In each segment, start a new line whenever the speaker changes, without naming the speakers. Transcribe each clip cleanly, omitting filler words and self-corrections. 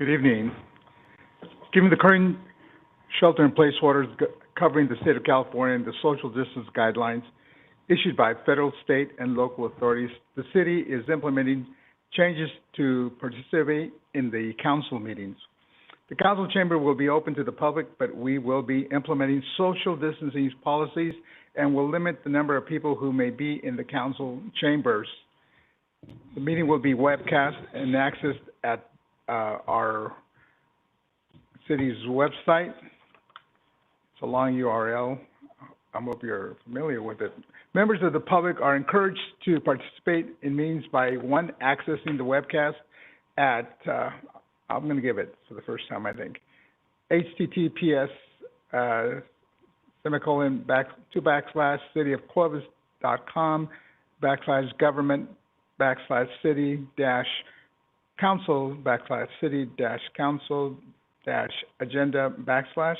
Good evening. Given the current shelter-in-place orders covering the state of California and the social distance guidelines issued by federal, state, and local authorities, the city is implementing changes to participate in the council meetings. The council chamber will be open to the public, but we will be implementing social distancing policies and will limit the number of people who may be in the council chambers. The meeting will be webcast and accessed at our city's website. It's a long URL. I hope you're familiar with it. Members of the public are encouraged to participate in meetings by, one, accessing the webcast at, I'm going to give it for the first time, I think, https://cityofclovis.com/government/city-council/agenda/.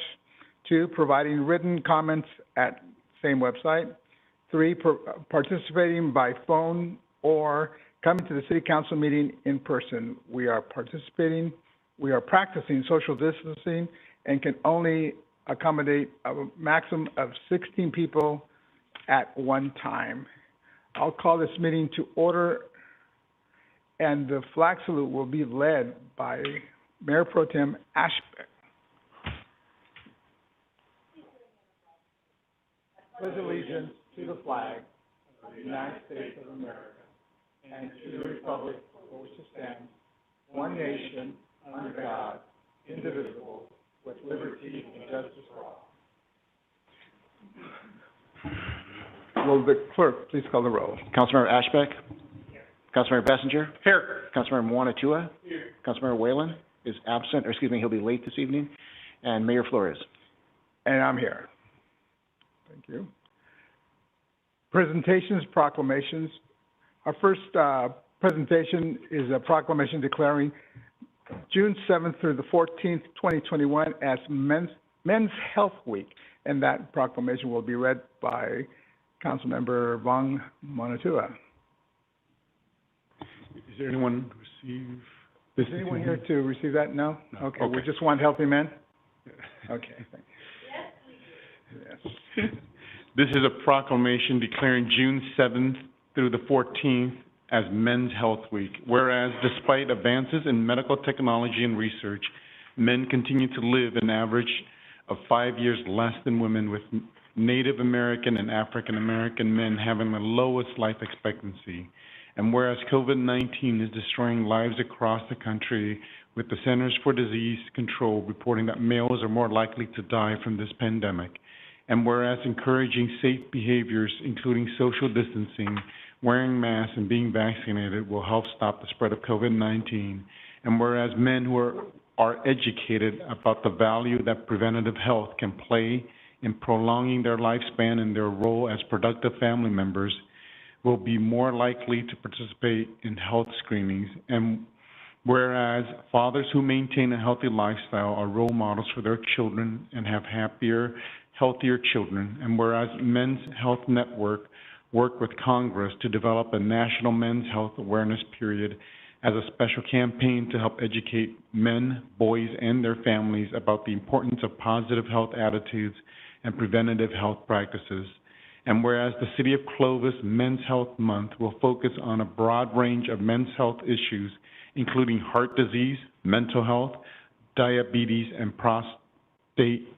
2, providing written comments at same website. 3, participating by phone or coming to the city council meeting in person. We are practicing social distancing and can only accommodate a maximum of 16 people at one time. I'll call this meeting to order, and the flag salute will be led by Mayor Pro Tem Ashbeck. Pledge allegiance to the flag of the United States of America and to the republic for which it stands, one nation, under God, indivisible, with liberty and justice for all. Will the clerk please call the roll?
Councilmember Ashbeck? Here. Councilmember Bessinger? Here. Councilmember Mwanatua? Here. Councilmember Whalen is absent, or excuse me, he'll be late this evening. And Mayor Flores?
And I'm here. Thank you. Presentations, proclamations. Our first presentation is a proclamation declaring June 7th through the 14th, 2021 as Men's Health Week, and that proclamation will be read by Councilmember Vong Mwanatua.
Is there anyone receive this?
Is anyone here to receive that? No?
No.
Okay. We just want healthy men? Okay. Thanks. Yes.
This is a proclamation declaring June 7th through the 14th as Men's Health Week. Whereas, despite advances in medical technology and research, men continue to live an average of 5 years less than women, with Native American and African American men having the lowest life expectancy. And whereas COVID-19 is destroying lives across the country, with the Centers for Disease Control reporting that males are more likely to die from this pandemic. And whereas encouraging safe behaviors, including social distancing, wearing masks, and being vaccinated will help stop the spread of COVID-19. And whereas men who are educated about the value that preventative health can play in prolonging their lifespan and their role as productive family members will be more likely to participate in health screenings. And whereas fathers who maintain a healthy lifestyle are role models for their children and have happier, healthier children. And whereas Men's Health Network worked with Congress to develop a national men's health awareness period as a special campaign to help educate men, boys, and their families about the importance of positive health attitudes and preventative health practices. And whereas the City of Clovis Men's Health Month will focus on a broad range of men's health issues, including heart disease, mental health, diabetes, and prostate,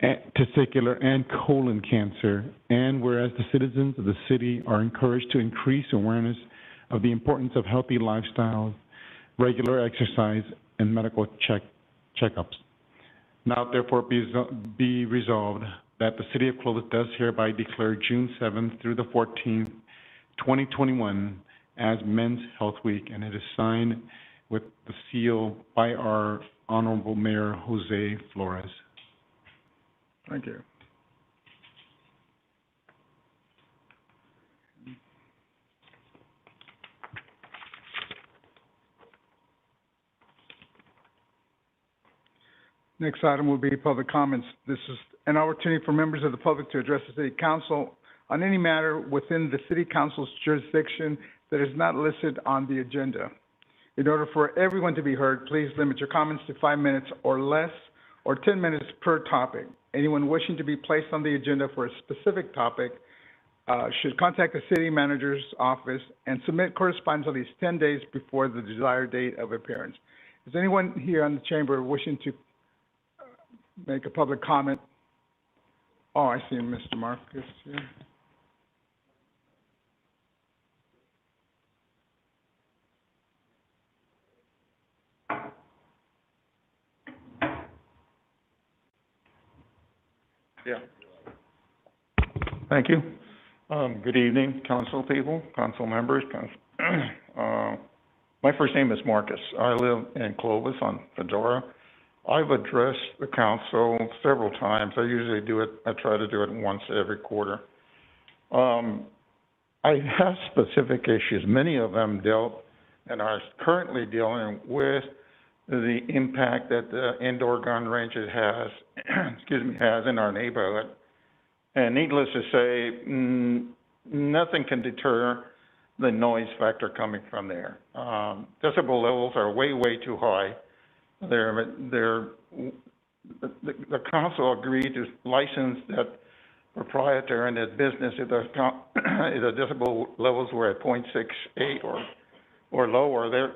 testicular, and colon cancer. And whereas the citizens of the city are encouraged to increase awareness of the importance of healthy lifestyles, regular exercise, and medical checkups. Now, therefore, be resolved that the City of Clovis does hereby declare June 7th through the 14th, 2021 as Men's Health Week, and it is signed with the seal by our Honorable Mayor Jose Flores.
Thank you. Next item will be public comments. This is an opportunity for members of the public to address the City Council on any matter within the City Council's jurisdiction that is not listed on the agenda. In order for everyone to be heard, please limit your comments to 5 minutes or less, or 10 minutes per topic. Anyone wishing to be placed on the agenda for a specific topic should contact the city manager's office and submit correspondence at least 10 days before the desired date of appearance. Is anyone here in the chamber wishing to make a public comment? Oh, I see Mr. Marcus here.
Yeah. Thank you. Good evening, council people, council members. My first name is Marcus. I live in Clovis on Fedora. I've addressed the council several times. I usually do it, I try to do it once every quarter. I have specific issues. Many of them dealt and are currently dealing with the impact that the indoor gun ranges has, has in our neighborhood. And needless to say, nothing can deter the noise factor coming from there. Decibel levels are way, way too high. The council agreed to license that proprietor and that business if the decibel levels were at 0.68 or lower. They're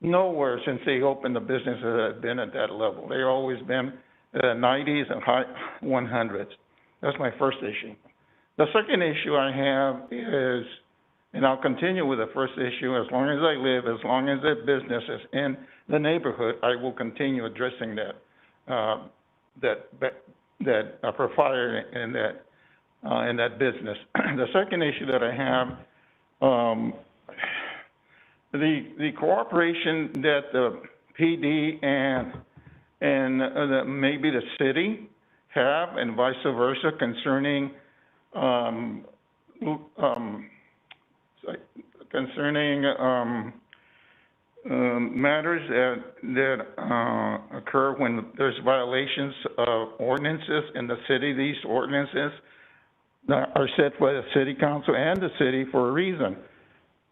nowhere since they opened the business has been at that level. They've always been 90s and high 100s. That's my first issue. The second issue I have is, and I'll continue with the first issue, as long as I live, as long as that business is in the neighborhood, I will continue addressing that proprietor in that business. The second issue that I have, the cooperation that the PD and maybe the city have, and vice versa, concerning matters that occur when there's violations of ordinances in the city. These ordinances are set by the city council and the city for a reason.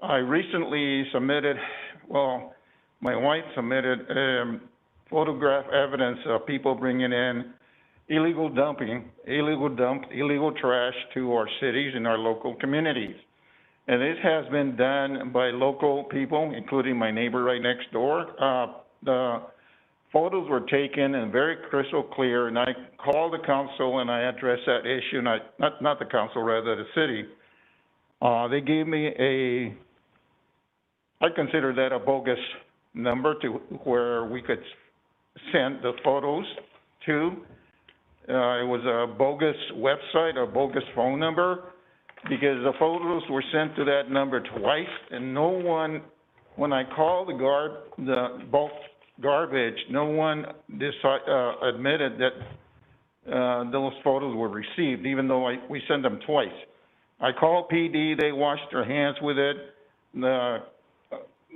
I recently submitted, well, my wife submitted photograph evidence of people bringing in illegal trash to our cities and our local communities. And this has been done by local people, including my neighbor right next door. The photos were taken and very crystal clear, and I called the council and I addressed that issue, and not the council, rather the city. They gave me I consider that a bogus number to where we could send the photos to. It was a bogus website, a bogus phone number, because the photos were sent to that number twice, and no one, when I called the bulk garbage, no one admitted that those photos were received, even though we sent them twice. I called PD, they washed their hands with it. The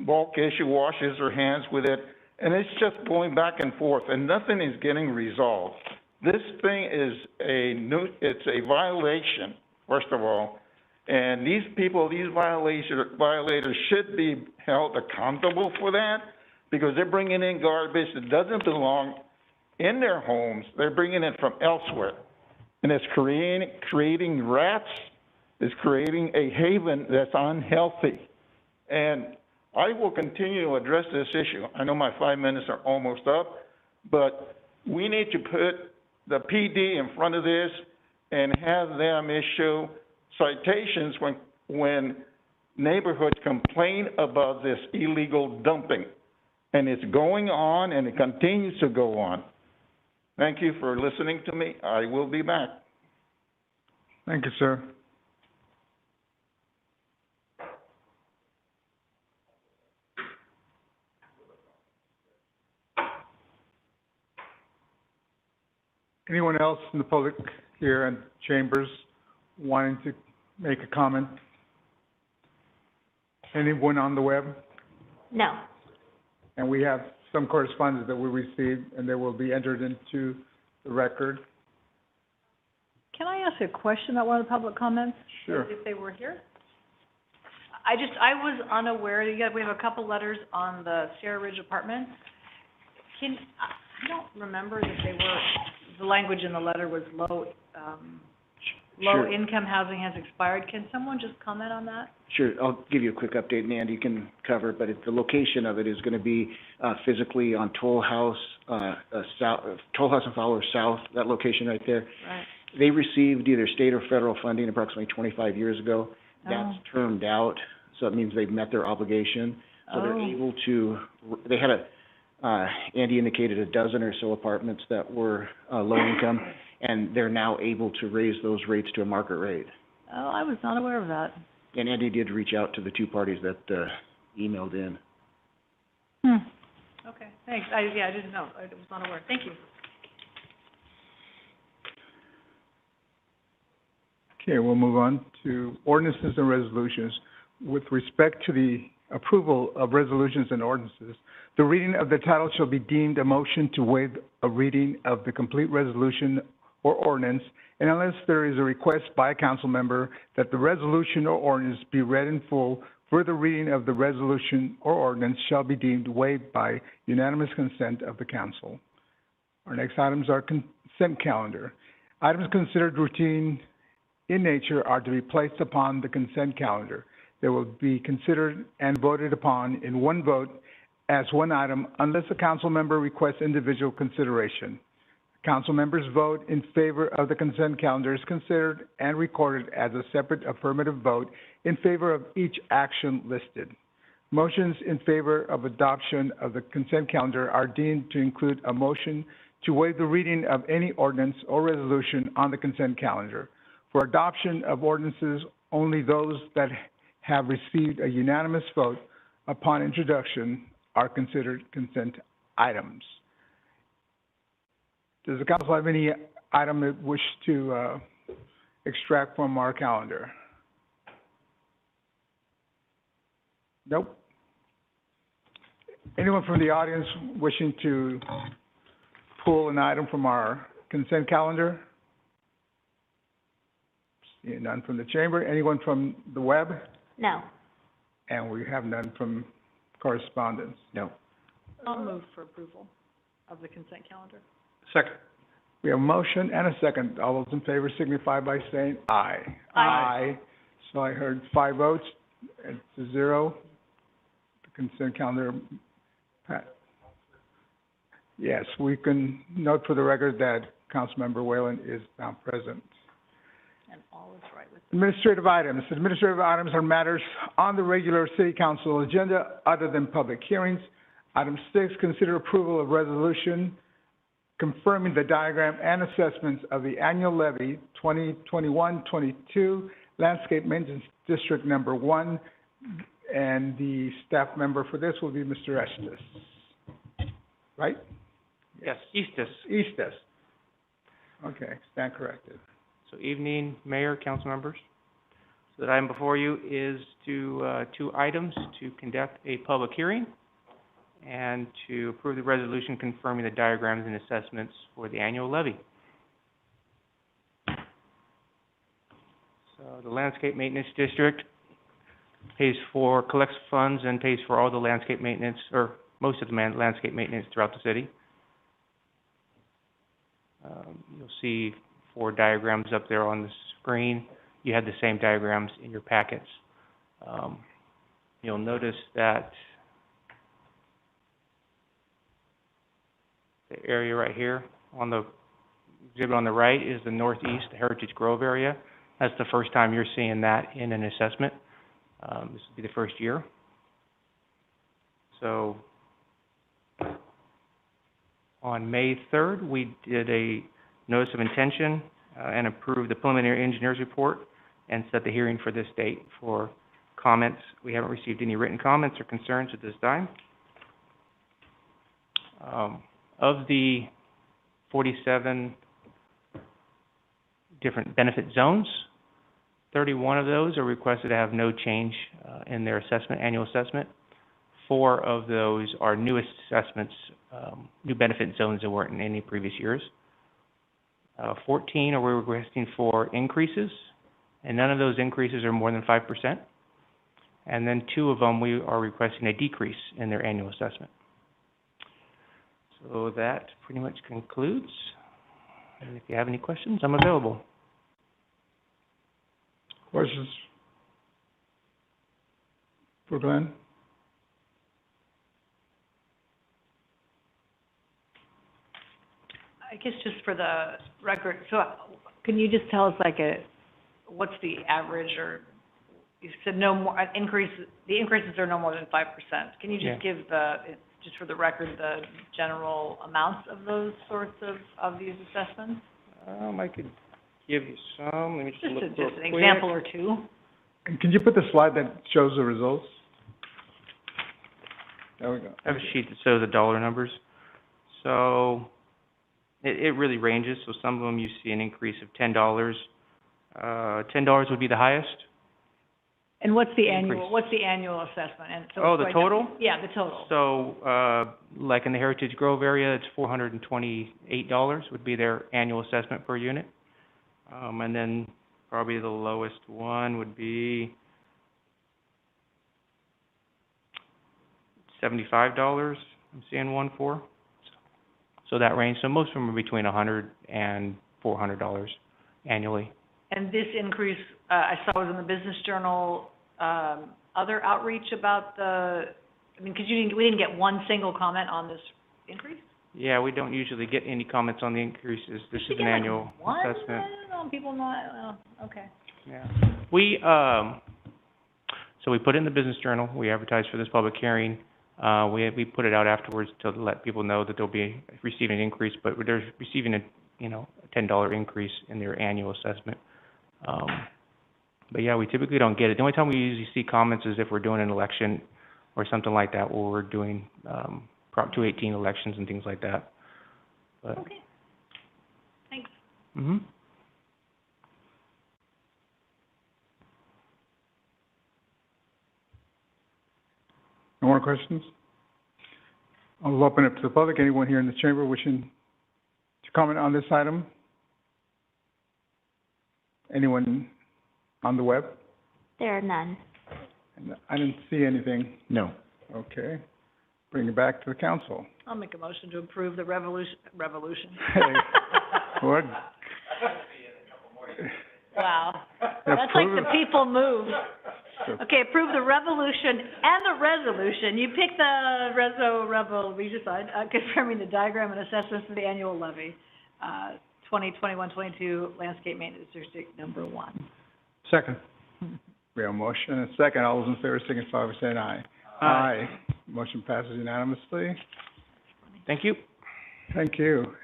bulk issue washes their hands with it, and it's just going back and forth, and nothing is getting resolved. This thing is it's a violation, first of all, and these people, these violators should be held accountable for that, because they're bringing in garbage that doesn't belong in their homes. They're bringing it from elsewhere, and it's creating rats. It's creating a haven that's unhealthy, and I will continue to address this issue. I know my 5 minutes are almost up, but we need to put the PD in front of this and have them issue citations when neighborhoods complain about this illegal dumping. And it's going on, and it continues to go on. Thank you for listening to me. I will be back.
Thank you, sir. Anyone else in the public here in chambers wanting to make a comment? Anyone on the web?
No.
And we have some correspondence that we received, and they will be entered into the record.
Can I ask a question about one of the public comments?
Sure.
If they were here?
I was unaware, we have a couple letters on the Sierra Ridge Apartments. I don't remember that the language in the letter was low-income housing has expired. Can someone just comment on that?
Sure, I'll give you a quick update, and Andy can cover it, but the location of it is gonna be, physically on Toll House and Fowler South, that location right there.
Right.
They received either state or federal funding approximately 25 years ago. That's termed out, so it means they've met their obligation. So they're able to, they had Andy indicated a dozen or so apartments that were, low income, and they're now able to raise those rates to a market rate.
Oh, I was not aware of that.
And Andy did reach out to the two parties that, emailed in.
Okay, thanks. I didn't know. I was not aware. Thank you.
Okay, we'll move on to ordinances and resolutions. With respect to the approval of resolutions and ordinances, the reading of the title shall be deemed a motion to waive a reading of the complete resolution or ordinance, and unless there is a request by a council member that the resolution or ordinance be read in full, further reading of the resolution or ordinance shall be deemed waived by unanimous consent of the council. Our next items are consent calendar. Items considered routine in nature are to be placed upon the consent calendar. They will be considered and voted upon in one vote as one item unless a council member requests individual consideration. Council members' vote in favor of the consent calendar is considered and recorded as a separate affirmative vote in favor of each action listed. Motions in favor of adoption of the consent calendar are deemed to include a motion to waive the reading of any ordinance or resolution on the consent calendar. For adoption of ordinances, only those that have received a unanimous vote upon introduction are considered consent items. Does the council have any item it wish to extract from our calendar? Nope. Anyone from the audience wishing to pull an item from our consent calendar? Seeing none from the chamber. Anyone from the web?
No.
And we have none from correspondence.
No.
I'll move for approval of the consent calendar.
Second.
We have a motion and a second. All those in favor signify by saying aye.
Aye.
So I heard 5 votes to 0. The consent calendar, yes, we can note for the record that Councilmember Whalen is now present.
And all is right with
Administrative items. Administrative items are matters on the regular city council agenda other than public hearings. Item 6, consider approval of resolution confirming the diagram and assessments of the annual levy 2021-22 Landscape Maintenance District Number 1. And the staff member for this will be Mr. Estes. Right?
Yes, Eastus.
Estes. Okay, stand corrected.
So evening, Mayor, council members. So the item before you is to, 2 items, to conduct a public hearing and to approve the resolution confirming the diagrams and assessments for the annual levy. So the Landscape Maintenance District collects funds and pays for all the landscape maintenance, or most of the landscape maintenance throughout the city. You'll see 4 diagrams up there on the screen. You have the same diagrams in your packets. You'll notice that the area right here on the exhibit on the right is the northeast, the Heritage Grove area. That's the first time you're seeing that in an assessment. This will be the first year. So on May 3rd, we did a notice of intention and approved the preliminary engineer's report and set the hearing for this date for comments. We haven't received any written comments or concerns at this time. Of the 47 different benefit zones, 31 of those are requested to have no change in their annual assessment. 4 of those are new assessments, new benefit zones that weren't in any previous years. 14 are requesting for increases, and none of those increases are more than 5%. And then 2 of them, we are requesting a decrease in their annual assessment. So that pretty much concludes. And if you have any questions, I'm available.
Questions for Glenn?
I guess just for the record, so can you just tell us what's the average, or you said no more, the increases are no more than 5%. Can you just give just for the record, the general amounts of those sorts of these assessments?
I could give you some. Let me just look real
Just an
quick.
example or two.
And can you put the slide that shows the results? There we go.
I have a sheet that shows the dollar numbers. So it really ranges. So some of them you see an increase of $10. $10 would be the highest.
And what's the annual,
Increase.
what's the annual assessment? And so
Oh,
it's
the
right
total?
down- Yeah, the total.
So, like in the Heritage Grove area, it's $428 would be their annual assessment per unit. And then probably the lowest one would be $75, I'm seeing one for. So that range, so most of them are between $100 and $400 annually.
And this increase, I saw was in the Business Journal, other outreach about because we didn't get one single comment on this increase?
Yeah, we don't usually get any comments on the increases. This is an annual assessment.
I don't know, people not, okay.
Yeah. We so we put it in the Business Journal, we advertise for this public hearing. We put it out afterwards to let people know that they'll be receiving an increase, but they're receiving a $10 increase in their annual assessment. But yeah, we typically don't get it. The only time we usually see comments is if we're doing an election or something like that, where we're doing Prop 218 elections and things like that. But,
Okay. Thanks.
mm-hmm.
No more questions? I'll open it to the public. Anyone here in the chamber wishing to comment on this item? Anyone on the web?
There are none.
And I didn't see anything.
No.
Okay. Bring it back to the council.
I'll make a motion to approve the revolution.
Hey, what?
Wow. That's like the people move. Okay, approve the revolution and the resolution. You pick the revolution side, confirming the diagram and assessments for the annual levy, 2021-22 landscape maintenance district number 1.
Second. We have a motion and a second. All those in favor signify by saying aye. Aye. Motion passes unanimously.
Thank you.
Thank you.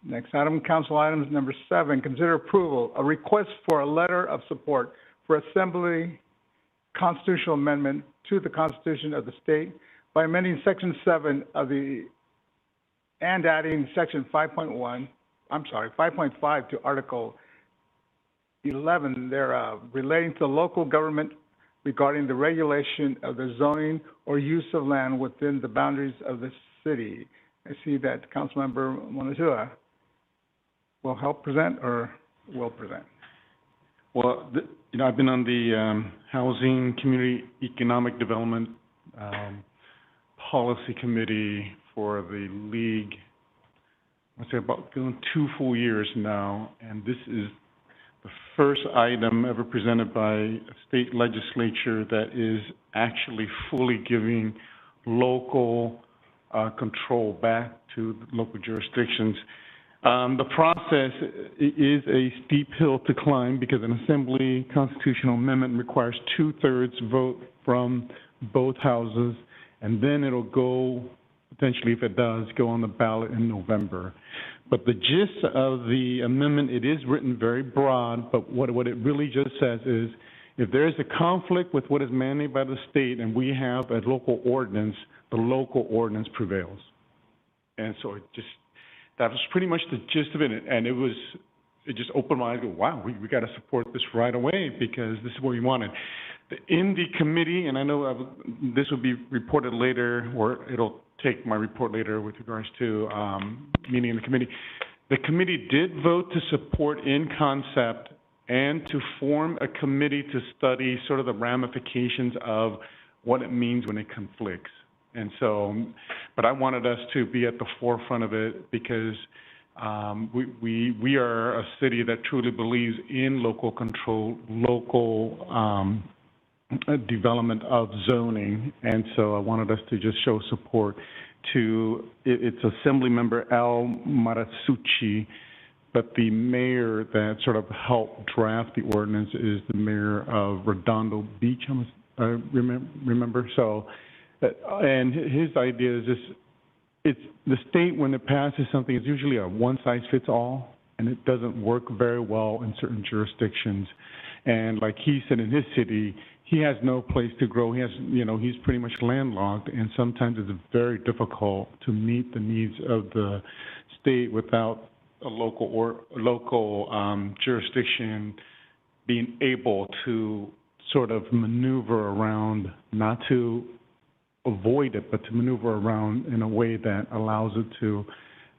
Next item, council items number 7, consider approval, a request for a letter of support for Assembly constitutional amendment to the Constitution of the state by amending Section 7 of the, and adding Section 5.5 to Article 11 thereof, relating to local government regarding the regulation of the zoning or use of land within the boundaries of the city. I see that Councilmember Monezua will help present or will present.
Well, I've been on the Housing, Community Economic Development Policy Committee for the League, I'd say about going 2 full years now, and this is the first item ever presented by a state legislature that is actually fully giving local control back to the local jurisdictions. The process is a steep hill to climb because an assembly constitutional amendment requires 2/3 vote from both houses, and then it'll go, potentially if it does, go on the ballot in November. But the gist of the amendment, it is written very broad, but what it really just says is, if there is a conflict with what is mandated by the state and we have a local ordinance, the local ordinance prevails. And so that was pretty much the gist of it, and it just opened my eyes, wow, we got to support this right away because this is what we wanted. In the committee, and I know this will be reported later, or it'll take my report later with regards to meeting in the committee. The committee did vote to support in concept and to form a committee to study sort of the ramifications of what it means when it conflicts. And so, but I wanted us to be at the forefront of it because we are a city that truly believes in local control, local development of zoning. And so I wanted us to just show support to, it's Assembly Member Al Marasucci, but the mayor that sort of helped draft the ordinance is the mayor of Redondo Beach, I remember. So, and his idea is just, it's the state, when it passes something, it's usually a one-size-fits-all, and it doesn't work very well in certain jurisdictions. And like he said, in his city, he has no place to grow. He has, you know, he's pretty much landlocked, and sometimes it's very difficult to meet the needs of the state without a local jurisdiction being able to sort of maneuver around, not to avoid it, but to maneuver around in a way that allows it to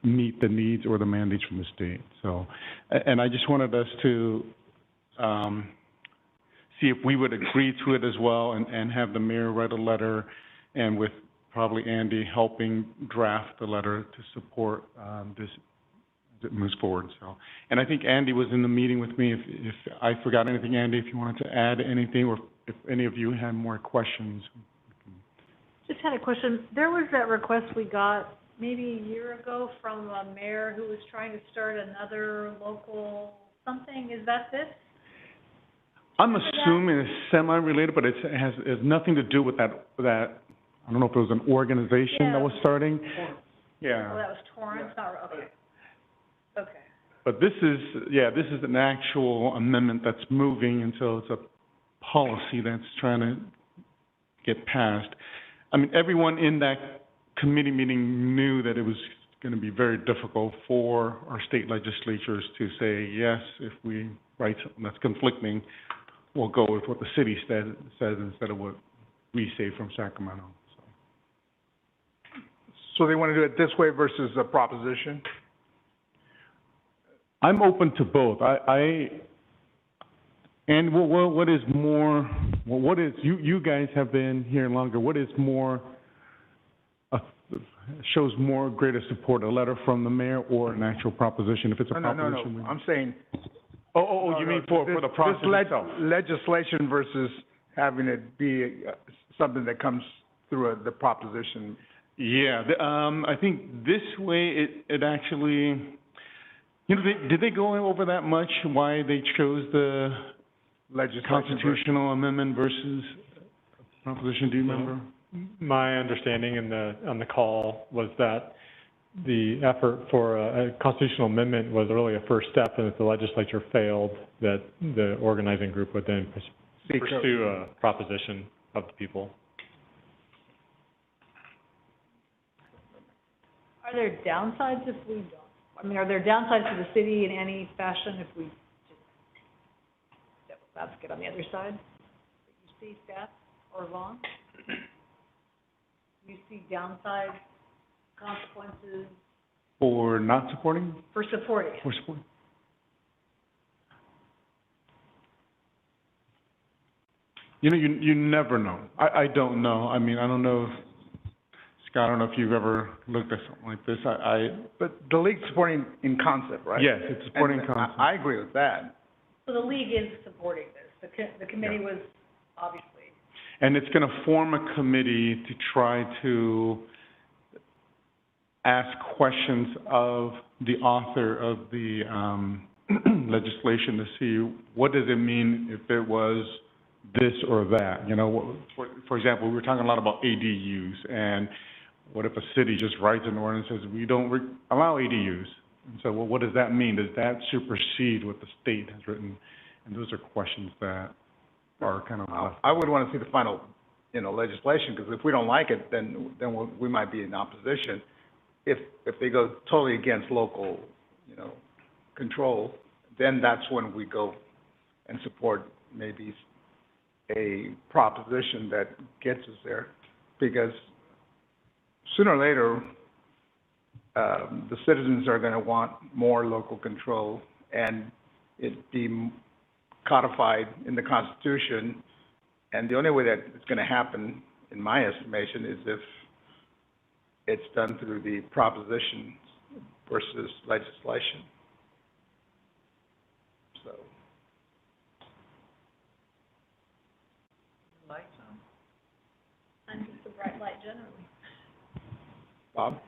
meet the needs or the mandates from the state. So, and I just wanted us to see if we would agree to it as well, and have the mayor write a letter, and with probably Andy helping draft the letter to support this as it moves forward. So, and I think Andy was in the meeting with me. If I forgot anything, Andy, if you wanted to add anything, or if any of you had more questions.
Just had a question. There was that request we got maybe a year ago from a mayor who was trying to start another local something. Is that this?
I'm assuming it's semi-related, but it has nothing to do with that, I don't know if it was an organization that was starting. Yeah.
Oh, that was Torrance? Not, okay. Okay.
But this is an actual amendment that's moving, and so it's a policy that's trying to get passed. I mean, everyone in that committee meeting knew that it was going to be very difficult for our state legislatures to say, yes, if we write something that's conflicting, we'll go with what the city says instead of what we say from Sacramento.
So they want to do it this way versus a proposition?
I'm open to both. And what is more, what is, you guys have been here longer, what is more, shows more greater support, a letter from the mayor or an actual proposition? If it's a proposition.
No. I'm saying.
You mean for the process itself?
Legislation versus having it be something that comes through the proposition.
Yeah, I think this way it actually, you know, did they go over that much, why they chose the constitutional amendment versus proposition? Do you remember?
My understanding on the call was that the effort for a constitutional amendment was really a first step, and if the legislature failed, that the organizing group would then pursue a proposition of the people.
Are there downsides if we don't? I mean, are there downsides to the city in any fashion if we just devil's advocate on the other side? You see, Steph or Vaughn? You see downside consequences?
For not supporting?
For supporting it.
For supporting. You know, you never know. I don't know. I mean, I don't know if, Scott, I don't know if you've ever looked at something like this.
But the league's supporting in concept, right?
Yes, it's supporting concept.
I agree with that.
So the league is supporting this. The committee was obviously.
And it's going to form a committee to try to ask questions of the author of the legislation to see what does it mean if it was this or that. You know, for example, we were talking a lot about ADUs, and what if a city just writes an ordinance and says we don't allow ADUs? And so, well, what does that mean? Does that supersede what the state has written? And those are questions that are kind of left.
I would want to see the final, legislation, because if we don't like it, then we might be in opposition. If they go totally against local, control, then that's when we go and support maybe a proposition that gets us there, because sooner or later, the citizens are going to want more local control, and it be codified in the Constitution, and the only way that it's gonna happen, in my estimation, is if it's done through the propositions versus legislation. So.
Lights on.
I'm just a bright light generally.
Bob?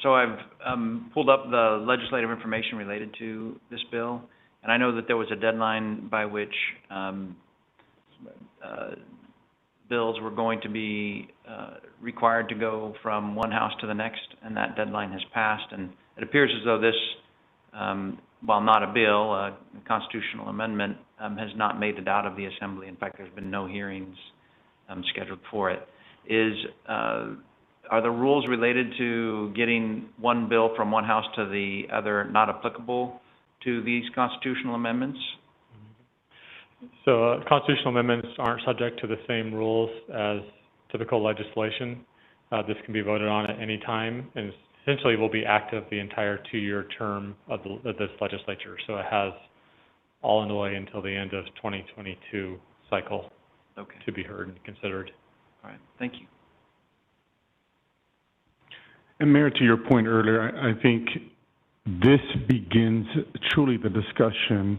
So I've pulled up the legislative information related to this bill, and I know that there was a deadline by which bills were going to be required to go from one house to the next, and that deadline has passed. And it appears as though this, while not a bill, a constitutional amendment, has not made it out of the Assembly. In fact, there's been no hearings scheduled for it. Are the rules related to getting one bill from one house to the other not applicable to these constitutional amendments?
So constitutional amendments aren't subject to the same rules as typical legislation. This can be voted on at any time, and essentially will be active the entire two-year term of this legislature. So it has all in the way until the end of 2022 cycle to be heard and considered.
All right, thank you.
And Mayor, to your point earlier, I think this begins truly the discussion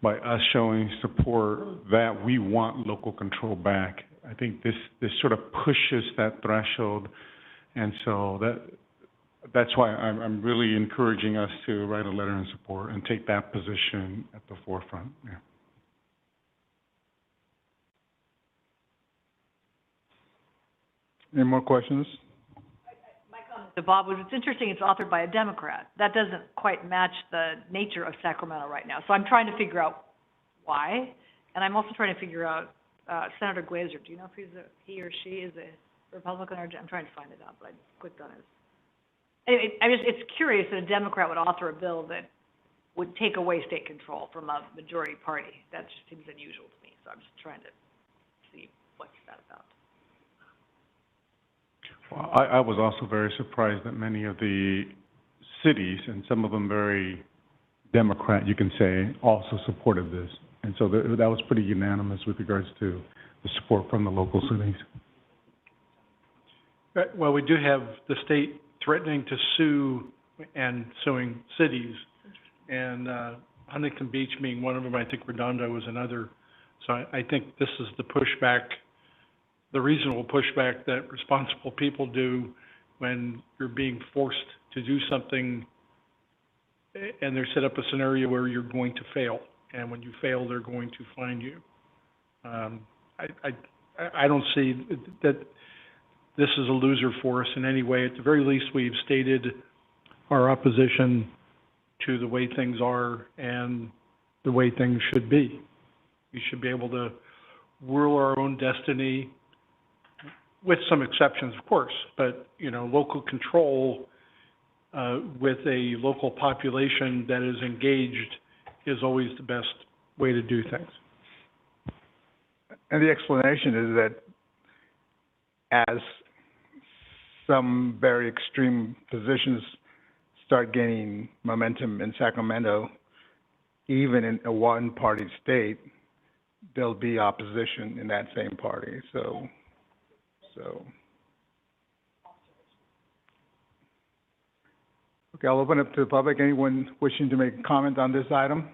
by us showing support that we want local control back. I think this sort of pushes that threshold, and so that's why I'm really encouraging us to write a letter in support and take that position at the forefront. Yeah.
Any more questions?
To Bob, it's interesting, it's authored by a Democrat. That doesn't quite match the nature of Sacramento right now. So I'm trying to figure out why, and I'm also trying to figure out, Senator Glazer, do you know if he or she is a Republican or, I'm trying to find it out, but I clicked on his. Anyway, it's curious that a Democrat would author a bill that would take away state control from a majority party. That just seems unusual to me, so I'm just trying to see what's that about.
Well, I was also very surprised that many of the cities, and some of them very Democrat, you can say, also supported this. And so that was pretty unanimous with regards to the support from the local cities.
Well, we do have the state threatening to sue and suing cities, and Huntington Beach being one of them. I think Redondo was another. So I think this is the pushback, the reasonable pushback that responsible people do when you're being forced to do something and they're set up a scenario where you're going to fail. And when you fail, they're going to find you. I don't see that this is a loser for us in any way. At the very least, we've stated our opposition to the way things are and the way things should be. We should be able to rule our own destiny, with some exceptions, of course, but, you know, local control with a local population that is engaged is always the best way to do things.
And the explanation is that as some very extreme positions start gaining momentum in Sacramento, even in a one-party state, there'll be opposition in that same party. So. Okay, I'll open up to the public. Anyone wishing to make a comment on this item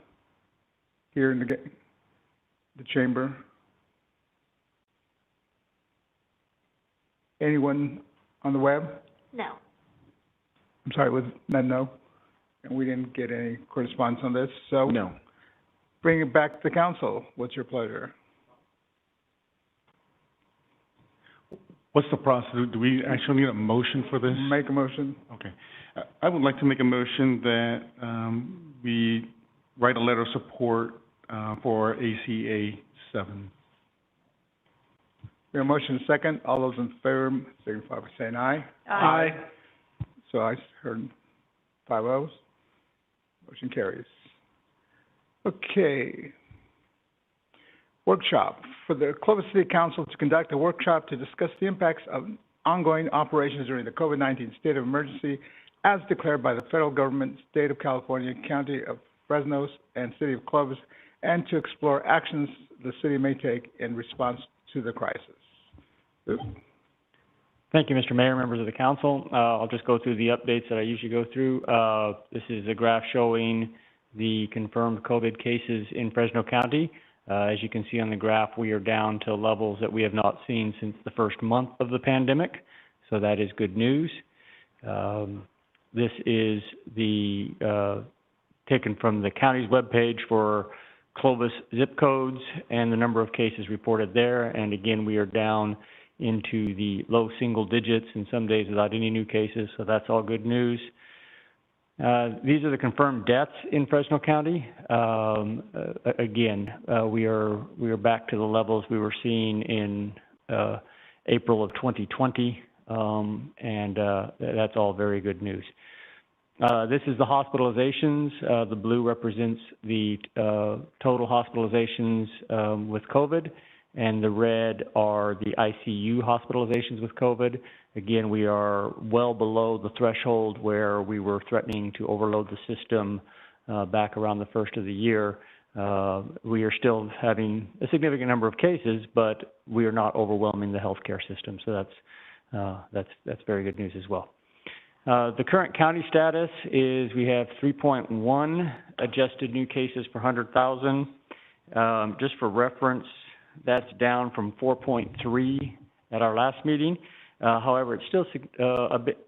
here in the chamber? Anyone on the web?
No.
I'm sorry, was that no? And we didn't get any correspondence on this, so?
No.
Bring it back to council. What's your pleasure?
What's the process? Do we actually need a motion for this?
Make a motion.
Okay. I would like to make a motion that we write a letter of support for ACA 7.
We have a motion second. All those in favor, signify by saying aye.
Aye.
So I heard 5 ohs. Motion carries. Okay. Workshop for the Clovis City Council to conduct a workshop to discuss the impacts of ongoing operations during the COVID-19 state of emergency as declared by the federal government, state of California, county of Fresno, and city of Clovis, and to explore actions the city may take in response to the crisis.
Thank you, Mr. Mayor, members of the council. I'll just go through the updates that I usually go through. This is a graph showing the confirmed COVID cases in Fresno County. As you can see on the graph, we are down to levels that we have not seen since the first month of the pandemic, so that is good news. This is the taken from the county's webpage for Clovis zip codes and the number of cases reported there. And again, we are down into the low single digits in some days without any new cases, so that's all good news. These are the confirmed deaths in Fresno County. Again, we are back to the levels we were seeing in April of 2020, and that's all very good news. This is the hospitalizations. The blue represents the total hospitalizations with COVID, and the red are the ICU hospitalizations with COVID. Again, we are well below the threshold where we were threatening to overload the system back around the first of the year. We are still having a significant number of cases, but we are not overwhelming the healthcare system, so that's very good news as well. The current county status is we have 3.1 adjusted new cases per 100,000. Just for reference, that's down from 4.3 at our last meeting. However, it's still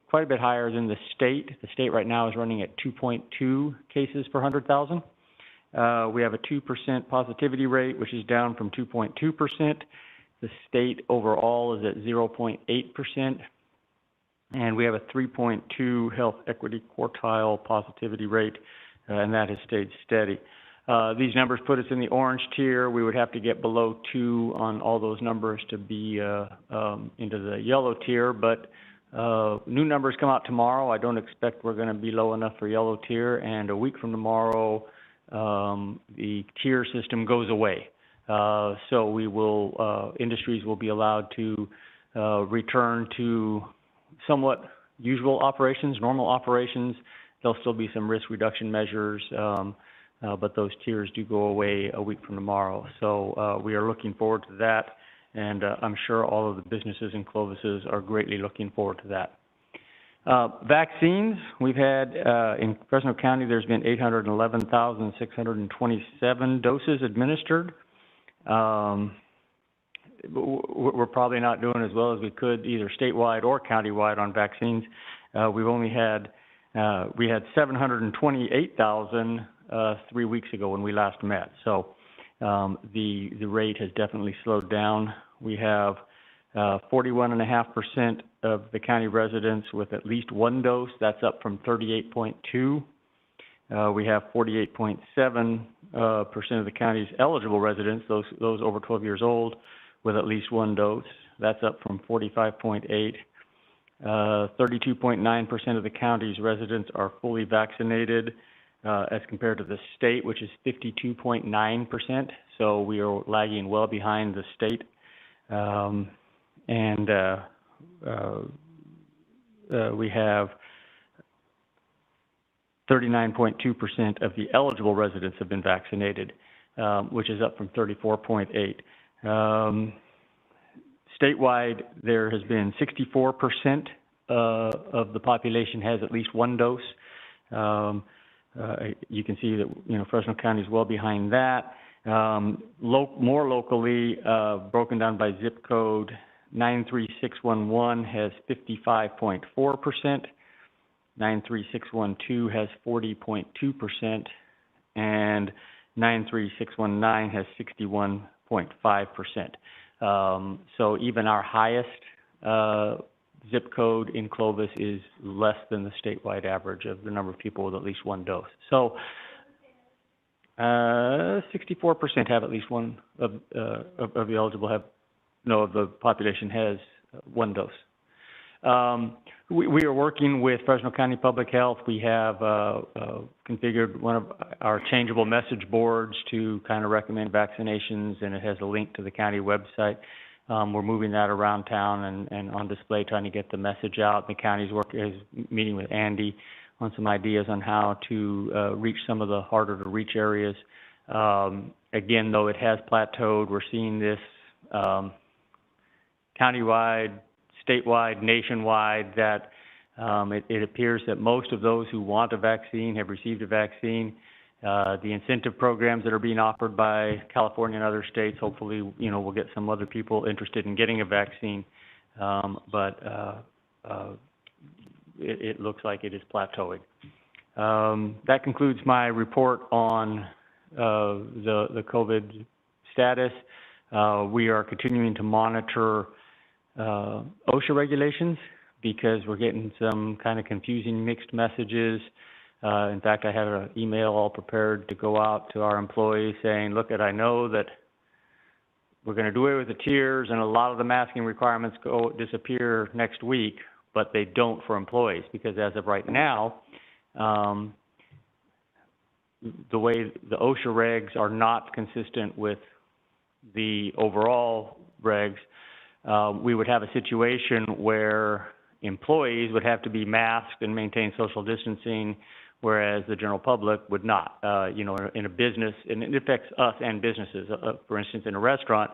quite a bit higher than the state. The state right now is running at 2.2 cases per 100,000. We have a 2% positivity rate, which is down from 2.2%. The state overall is at 0.8%. And we have a 3.2 health equity quartile positivity rate, and that has stayed steady. These numbers put us in the orange tier. We would have to get below 2 on all those numbers to be into the yellow tier, but new numbers come out tomorrow. I don't expect we're going to be low enough for yellow tier, and a week from tomorrow, the tier system goes away. So we will, industries will be allowed to return to somewhat usual operations, normal operations. There'll still be some risk reduction measures, but those tiers do go away a week from tomorrow. So we are looking forward to that, and I'm sure all of the businesses and Clovises are greatly looking forward to that. Vaccines, we've had, in Fresno County, there's been 811,627 doses administered. We're probably not doing as well as we could either statewide or countywide on vaccines. We've only had, we had 728,000 3 weeks ago when we last met. So the rate has definitely slowed down. We have 41.5% of the county residents with at least one dose. That's up from 38.2. We have 48.7% of the county's eligible residents, those over 12 years old, with at least one dose. That's up from 45.8. 32.9% of the county's residents are fully vaccinated, as compared to the state, which is 52.9%. So we are lagging well behind the state. We have 39.2% of the eligible residents have been vaccinated, which is up from 34.8. Statewide, there has been 64% of the population has at least one dose. You can see that, Fresno County is well behind that. More locally, broken down by zip code, 93611 has 55.4%. 93612 has 40.2%, and 93619 has 61.5%. So even our highest zip code in Clovis is less than the statewide average of the number of people with at least one dose. So 64% have at least one of the eligible of the population has one dose. We are working with Fresno County Public Health. We have configured one of our changeable message boards to kind of recommend vaccinations, and it has a link to the county website. We're moving that around town and on display, trying to get the message out. The county's is meeting with Andy on some ideas on how to reach some of the harder to reach areas. Again, though, it has plateaued. We're seeing this, countywide, statewide, nationwide, that, it appears that most of those who want a vaccine have received a vaccine. The incentive programs that are being offered by California and other states, hopefully, we'll get some other people interested in getting a vaccine. It looks like it is plateauing. That concludes my report on the COVID status. We are continuing to monitor OSHA regulations because we're getting some kind of confusing mixed messages. In fact, I have an email all prepared to go out to our employees saying, look, I know that we're going to do away with the tiers and a lot of the masking requirements disappear next week, but they don't for employees because as of right now, the way the OSHA regs are not consistent with the overall regs. We would have a situation where employees would have to be masked and maintain social distancing, whereas the general public would not. In a business, and it affects us and businesses. For instance, in a restaurant,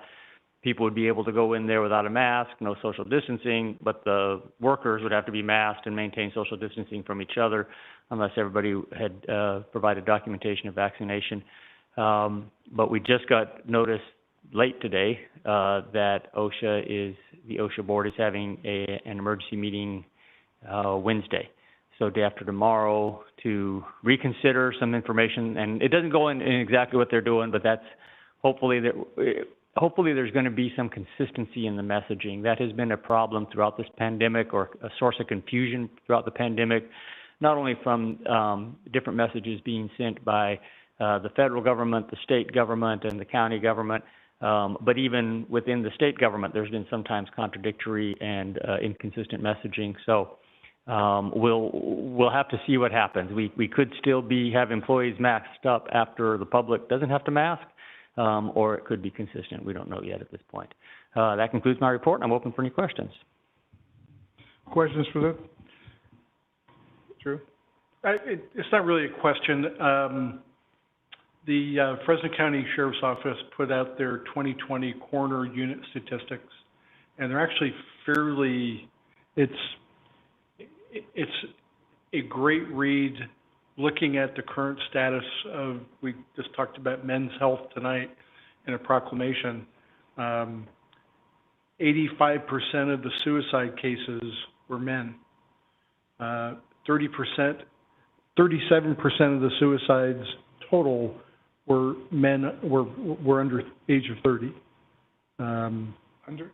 people would be able to go in there without a mask, no social distancing, but the workers would have to be masked and maintain social distancing from each other unless everybody had provided documentation of vaccination. But we just got notice late today that the OSHA board is having an emergency meeting Wednesday. So day after tomorrow to reconsider some information, and it doesn't go in exactly what they're doing, but that's hopefully there's going to be some consistency in the messaging. That has been a problem throughout this pandemic, or a source of confusion throughout the pandemic, not only from different messages being sent by the federal government, the state government, and the county government, but even within the state government, there's been sometimes contradictory and inconsistent messaging. So we'll have to see what happens. We could still have employees masked up after the public doesn't have to mask, or it could be consistent. We don't know yet at this point. That concludes my report. I'm open for any questions.
Questions for that? Drew?
It's not really a question. The Fresno County Sheriff's Office put out their 2020 coroner unit statistics, and they're actually it's a great read looking at the current status of, we just talked about men's health tonight in a proclamation. 85% of the suicide cases were men. 37% of the suicides total were men, were under age of 30. Under.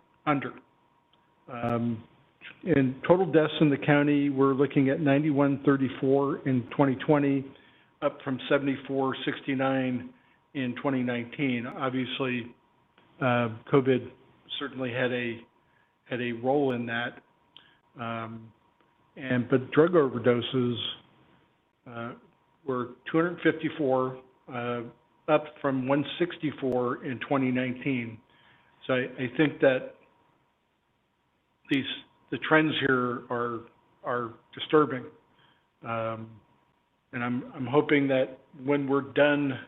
And total deaths in the county, we're looking at 9134 in 2020, up from 7469 in 2019. Obviously, COVID certainly had a role in that. But drug overdoses were 254, up from 164 in 2019. So I think that the trends here are disturbing, and I'm hoping that when we're done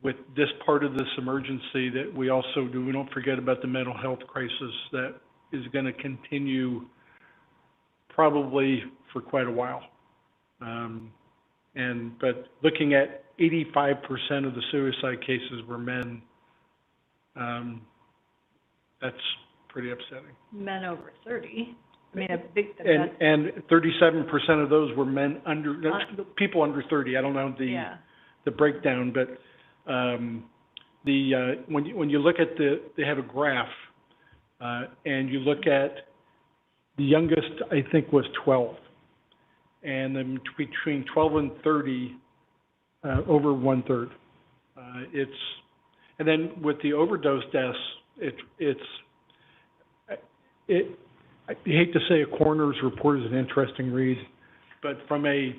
with this part of this emergency, that we don't forget about the mental health crisis that is going to continue probably for quite a while. But looking at 85% of the suicide cases were men, that's pretty upsetting.
Men over 30. I mean,
and 37% of those were men people under 30. I don't know the breakdown, but when you look at they have a graph, and you look at the youngest, I think, was 12, and then between 12 and 30, over 1/3. And then with the overdose deaths, I hate to say a coroner's report is an interesting read, but from a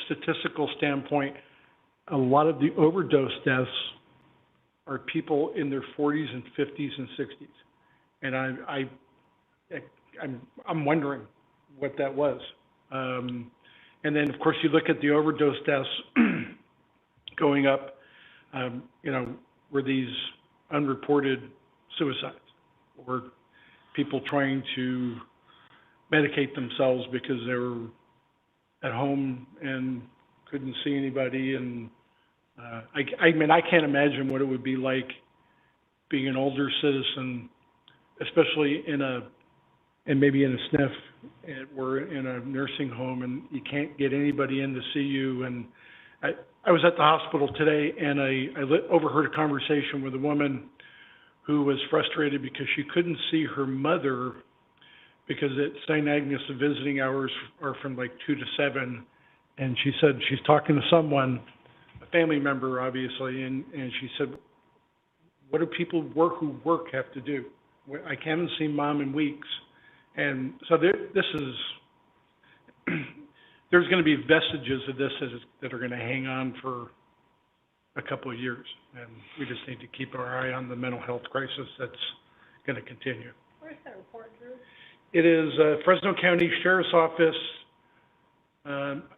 statistical standpoint, a lot of the overdose deaths are people in their 40s and 50s and 60s, and I'm wondering what that was. And then, of course, you look at the overdose deaths going up you know, were these unreported suicides or people trying to medicate themselves because they were at home and couldn't see anybody, and I mean, I can't imagine what it would be like being an older citizen, especially maybe in a SNF, or in a nursing home, and you can't get anybody in to see you. And I was at the hospital today, and I overheard a conversation with a woman who was frustrated because she couldn't see her mother because at St. Agnes the visiting hours are from like 2 to 7, and she said she's talking to someone, a family member obviously, and she said, what do people who work have to do? I haven't seen Mom in weeks. And so this is, there's going to be vestiges of this that are going to hang on for a couple of years, and we just need to keep our eye on the mental health crisis that's going to continue.
Where's that report, Drew?
It is Fresno County Sheriff's Office. I'll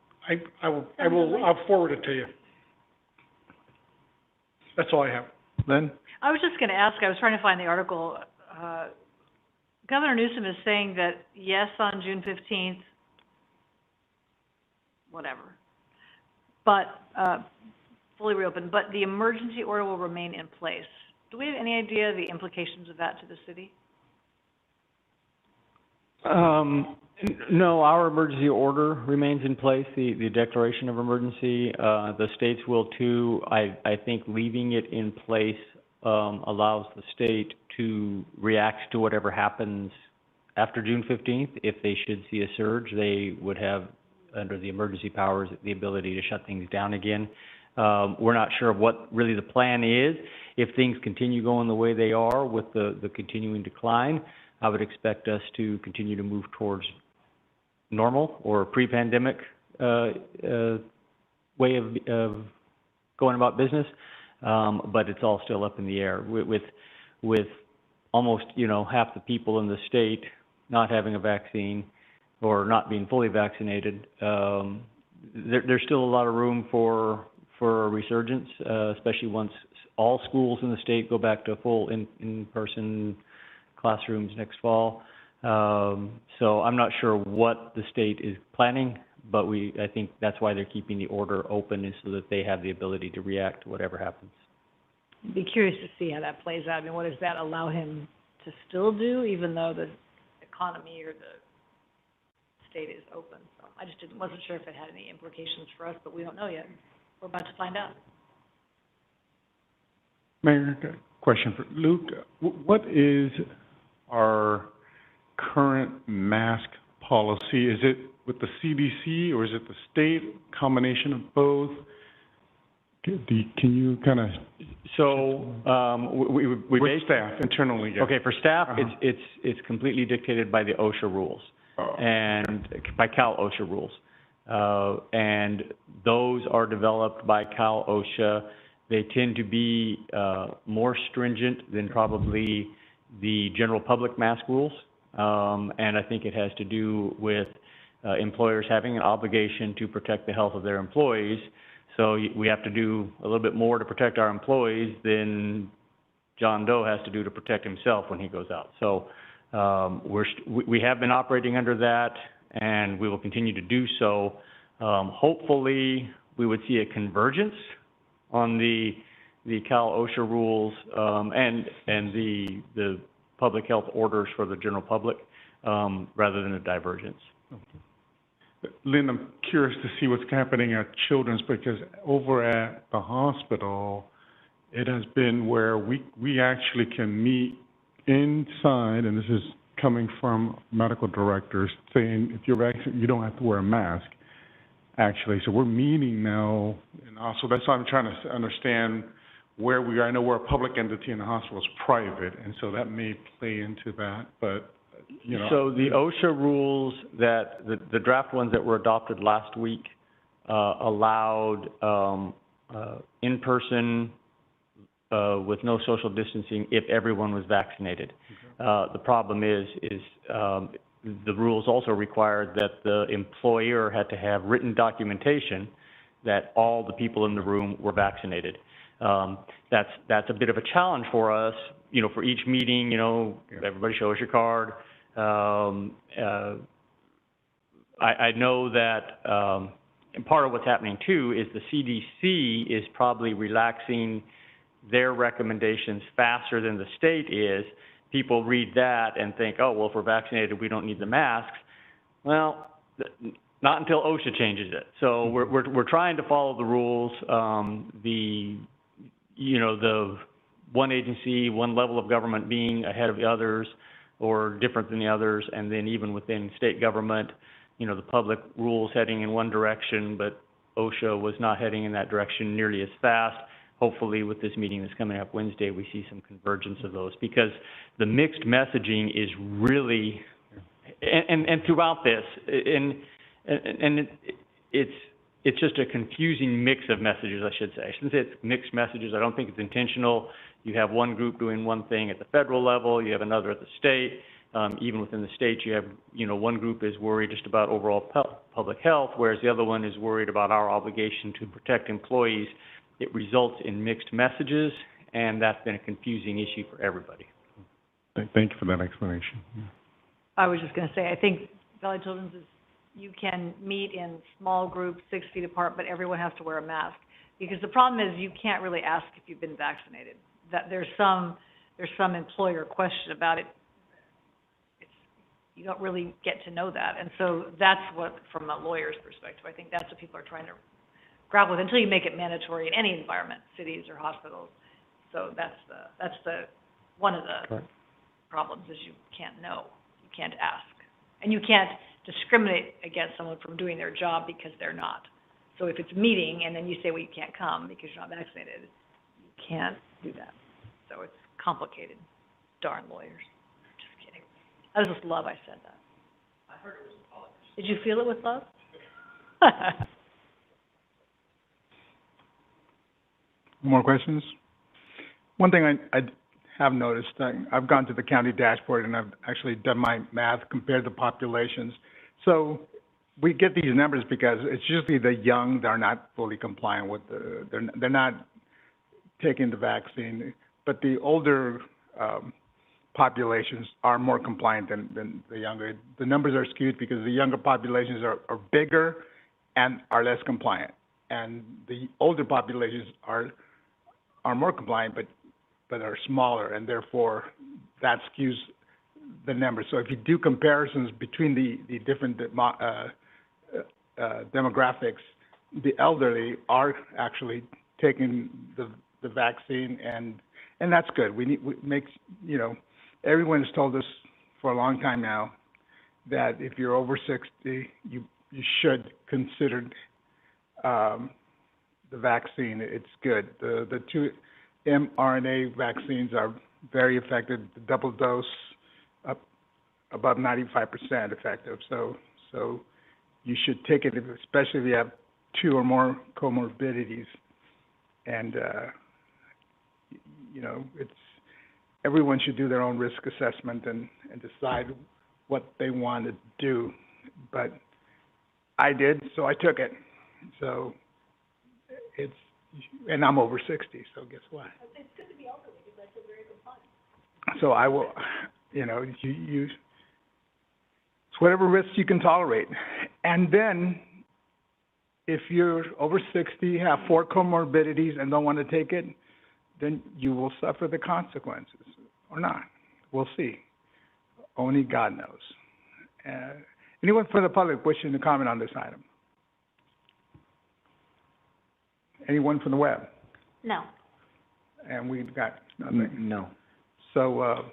forward it to you. That's all I have.
Lynn?
I was just going to ask, I was trying to find the article. Governor Newsom is saying that, yes, on June 15th, whatever, but fully reopened, but the emergency order will remain in place. Do we have any idea of the implications of that to the city?
No, our emergency order remains in place, the declaration of emergency. The states will too. I think leaving it in place allows the state to react to whatever happens after June 15th. If they should see a surge, they would have, under the emergency powers, the ability to shut things down again. We're not sure of what really the plan is. If things continue going the way they are with the continuing decline, I would expect us to continue to move towards normal or pre-pandemic way of going about business. But it's all still up in the air. With almost, half the people in the state not having a vaccine or not being fully vaccinated, there's still a lot of room for a resurgence, especially once all schools in the state go back to full in-person classrooms next fall. So I'm not sure what the state is planning, but I think that's why they're keeping the order open, is so that they have the ability to react to whatever happens.
I'd be curious to see how that plays out. I mean, what does that allow him to still do, even though the economy or the state is open? So I just wasn't sure if it had any implications for us, but we don't know yet. We're about to find out.
Mayor, question for Luke. What is our current mask policy? Is it with the CDC or is it the state? Combination of both? Can you kind of?
So we
with staff internally. Yeah.
Okay, for staff, it's completely dictated by the OSHA rules and by Cal OSHA rules, and those are developed by Cal OSHA. They tend to be more stringent than probably the general public mask rules, and I think it has to do with employers having an obligation to protect the health of their employees. So we have to do a little bit more to protect our employees than John Doe has to do to protect himself when he goes out. So we have been operating under that, and we will continue to do so. Hopefully, we would see a convergence on the Cal OSHA rules and the public health orders for the general public, rather than a divergence.
Okay. Lynn, I'm curious to see what's happening at Children's, because over at the hospital, it has been where we actually can meet inside, and this is coming from medical directors saying if you're vaccinated, you don't have to wear a mask, actually. So we're meeting now, and also that's why I'm trying to understand where we are. I know we're a public entity and the hospital is private, and so that may play into that, but
So the OSHA rules that, the draft ones that were adopted last week, allowed in-person with no social distancing if everyone was vaccinated. Okay. The problem is the rules also required that the employer had to have written documentation that all the people in the room were vaccinated. That's a bit of a challenge for us, you know, for each meeting, you know, everybody show us your card. I know that, and part of what's happening too is the CDC is probably relaxing their recommendations faster than the state is. People read that and think, oh, well, if we're vaccinated, we don't need the masks. Well, not until OSHA changes it. So we're trying to follow the rules. The one agency, one level of government being ahead of the others or different than the others, and then even within state government, you know, the public rules heading in one direction, but OSHA was not heading in that direction nearly as fast. Hopefully, with this meeting that's coming up Wednesday, we see some convergence of those, because the mixed messaging is really, and throughout this, it's just a confusing mix of messages, I should say. I shouldn't say it's mixed messages. I don't think it's intentional. You have one group doing one thing at the federal level, you have another at the state. Even within the state, you have, you know, one group is worried just about overall public health, whereas the other one is worried about our obligation to protect employees. It results in mixed messages, and that's been a confusing issue for everybody.
Thank you for that explanation.
I was just gonna say, I think Valley Children's is, you can meet in small groups, 6 feet apart, but everyone has to wear a mask. Because the problem is you can't really ask if you've been vaccinated. That there's some employer question about it. You don't really get to know that. And so that's what, from a lawyer's perspective, I think that's what people are trying to grapple with until you make it mandatory in any environment, cities or hospitals. So that's one of the problems is you can't know, you can't ask. And you can't discriminate against someone from doing their job because they're not. So if it's a meeting and then you say, well, you can't come because you're not vaccinated, you can't do that. So it's complicated. Darn lawyers. Just kidding. That was with love I said that. I heard it was with politics. Did you feel it with love?
More questions? One thing I have noticed, I've gone to the county dashboard and I've actually done my math, compared the populations. So we get these numbers because it's usually the young that are not fully compliant with they're not taking the vaccine, but the older populations are more compliant than the younger. The numbers are skewed because the younger populations are bigger and are less compliant, and the older populations are more compliant but are smaller, and therefore that skews the numbers. So if you do comparisons between the different demographics, the elderly are actually taking the vaccine, and that's good. We make, you know, everyone has told us for a long time now that if you're over 60, you should consider the vaccine. It's good. The two mRNA vaccines are very effective. The double dose up above 95% effective. So you should take it, especially if you have 2 or more comorbidities. And you know, everyone should do their own risk assessment and decide what they want to do. But I did, so I took it. So and I'm over 60, so guess what?
It's good to be elderly because I feel very compliant.
So I will, you know, it's whatever risks you can tolerate. And then if you're over 60, have 4 comorbidities and don't want to take it, then you will suffer the consequences, or not. We'll see. Only God knows. Anyone from the public wishing to comment on this item? Anyone from the web?
No.
And we've got nothing.
No.
So,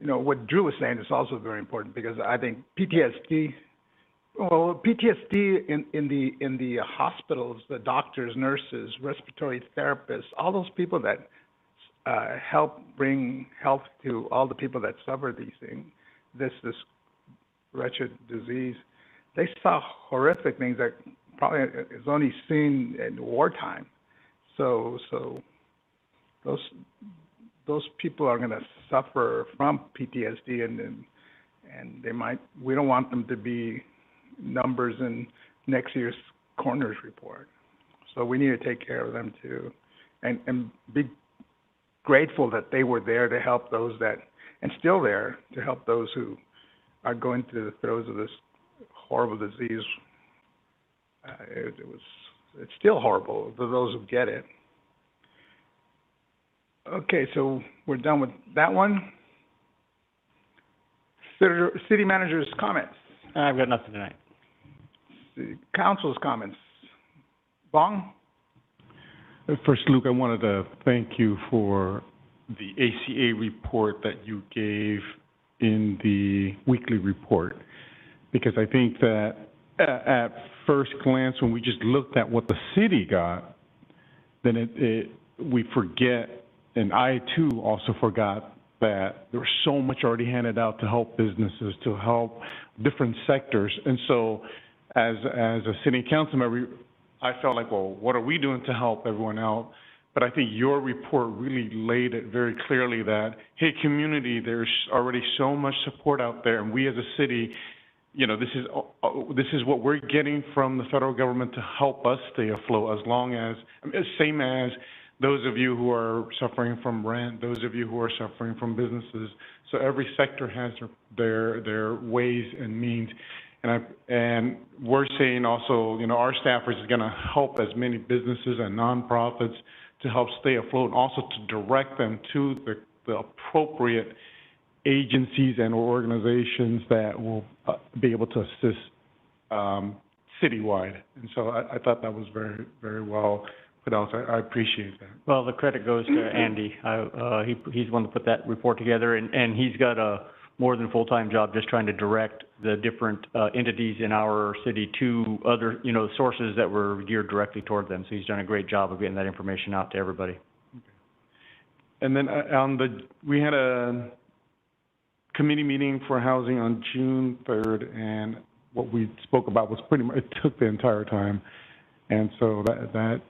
you know, what Drew was saying is also very important, because I think PTSD in the hospitals, the doctors, nurses, respiratory therapists, all those people that help bring health to all the people that suffer these things, this wretched disease, they saw horrific things that probably is only seen in wartime. So those people are going to suffer from PTSD, and we don't want them to be numbers in next year's coroner's report. So we need to take care of them too, and be grateful that they were there to help those that, and still there to help those who are going through the throes of this horrible disease. It's still horrible for those who get it. Okay, so we're done with that one. City manager's comments.
I've got nothing tonight.
The council's comments. Bong?
First, Luke, I wanted to thank you for the ACA report that you gave in the weekly report, because I think that at first glance, when we just looked at what the city got, then we forget, and I too also forgot, that there was so much already handed out to help businesses, to help different sectors. And so as a city council member, I felt like, well, what are we doing to help everyone out? But I think your report really laid it very clearly that, hey, community, there's already so much support out there, and we as a city, you know, this is what we're getting from the federal government to help us stay afloat, as long as, same as those of you who are suffering from rent, those of you who are suffering from businesses. So every sector has their ways and means. And we're saying also, you know, our staffers is going to help as many businesses and nonprofits to help stay afloat, and also to direct them to the appropriate agencies and organizations that will be able to assist citywide. And so I thought that was very, very well put out. I appreciate that.
Well, the credit goes to Andy. He's the one that put that report together, and he's got a more than full-time job just trying to direct the different entities in our city to other, you know, sources that were geared directly toward them. So he's done a great job of getting that information out to everybody.
Okay. And then we had a committee meeting for housing on June 3rd, and what we spoke about was pretty much, it took the entire time. And so that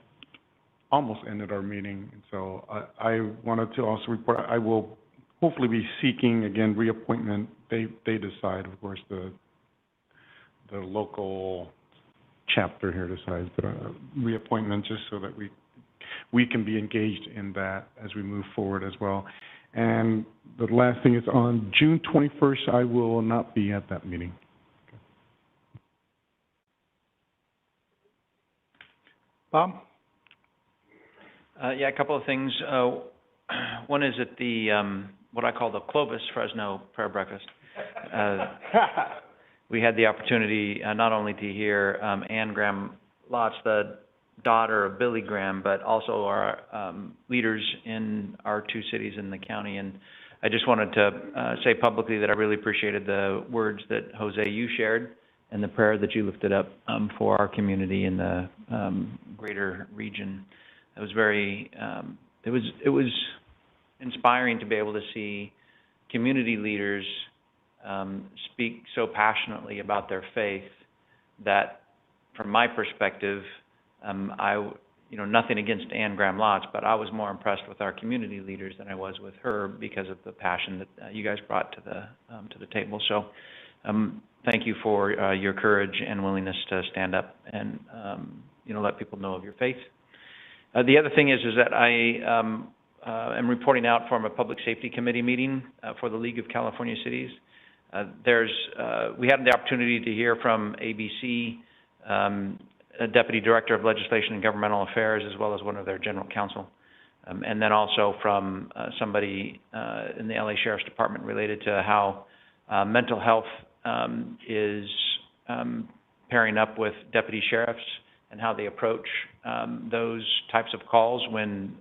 almost ended our meeting. And so I wanted to also report, I will hopefully be seeking, again, reappointment. They decide, of course, the local chapter here decides, but reappointment, just so that we can be engaged in that as we move forward as well. And the last thing is, on June 21st, I will not be at that meeting. Okay.
Bob?
Yeah, a couple of things. One is at the, what I call the Clovis Fresno prayer breakfast. We had the opportunity not only to hear Ann Graham Lotz, the daughter of Billy Graham, but also our leaders in our two cities in the county. And I just wanted to say publicly that I really appreciated the words that, Jose, you shared, and the prayer that you lifted up for our community in the greater region. It was very, it was inspiring to be able to see community leaders speak so passionately about their faith that, from my perspective, nothing against Ann Graham Lotz, but I was more impressed with our community leaders than I was with her, because of the passion that you guys brought to the table. So, thank you for your courage and willingness to stand up and let people know of your faith. The other thing is that I am reporting out from a public safety committee meeting for the League of California Cities. We had the opportunity to hear from ABC, a Deputy Director of Legislation and Governmental Affairs, as well as one of their General Counsel, and then also from somebody in the LA Sheriff's Department related to how mental health is pairing up with deputy sheriffs and how they approach those types of calls when,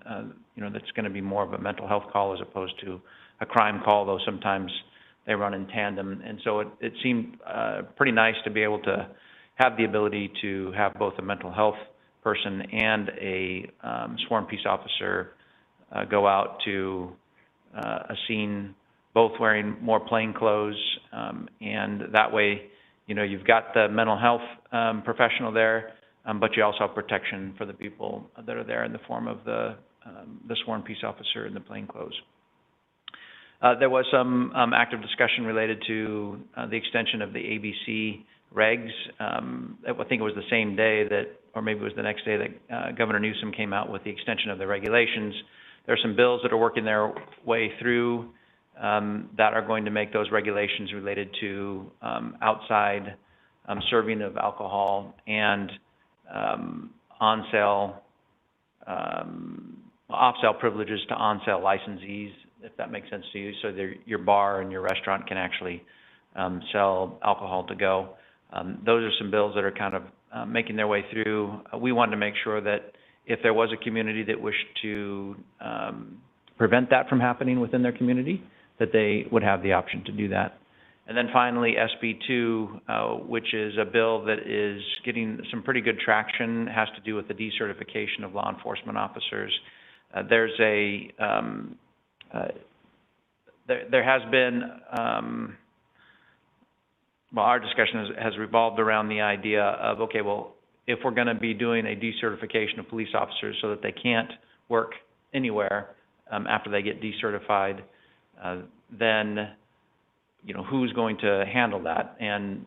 that's going to be more of a mental health call as opposed to a crime call, though sometimes they run in tandem. And so it seemed pretty nice to be able to have the ability to have both a mental health person and a sworn peace officer go out to a scene, both wearing more plain clothes, and that way, you've got the mental health professional there, but you also have protection for the people that are there in the form of the sworn peace officer in the plain clothes. There was some active discussion related to the extension of the ABC regs. I think it was the same day that, or maybe it was the next day that Governor Newsom came out with the extension of the regulations. There are some bills that are working their way through that are going to make those regulations related to outside serving of alcohol and on-sale, off-sale privileges to on-sale licensees, if that makes sense to you. So your bar and your restaurant can actually sell alcohol to go. Those are some bills that are kind of making their way through. We wanted to make sure that if there was a community that wished to prevent that from happening within their community, that they would have the option to do that. And then finally, SB 2, which is a bill that is getting some pretty good traction, has to do with the decertification of law enforcement officers. There has been, well, our discussion has revolved around the idea of, okay, well, if we're going to be doing a decertification of police officers so that they can't work anywhere after they get decertified, then, you know, who's going to handle that? And,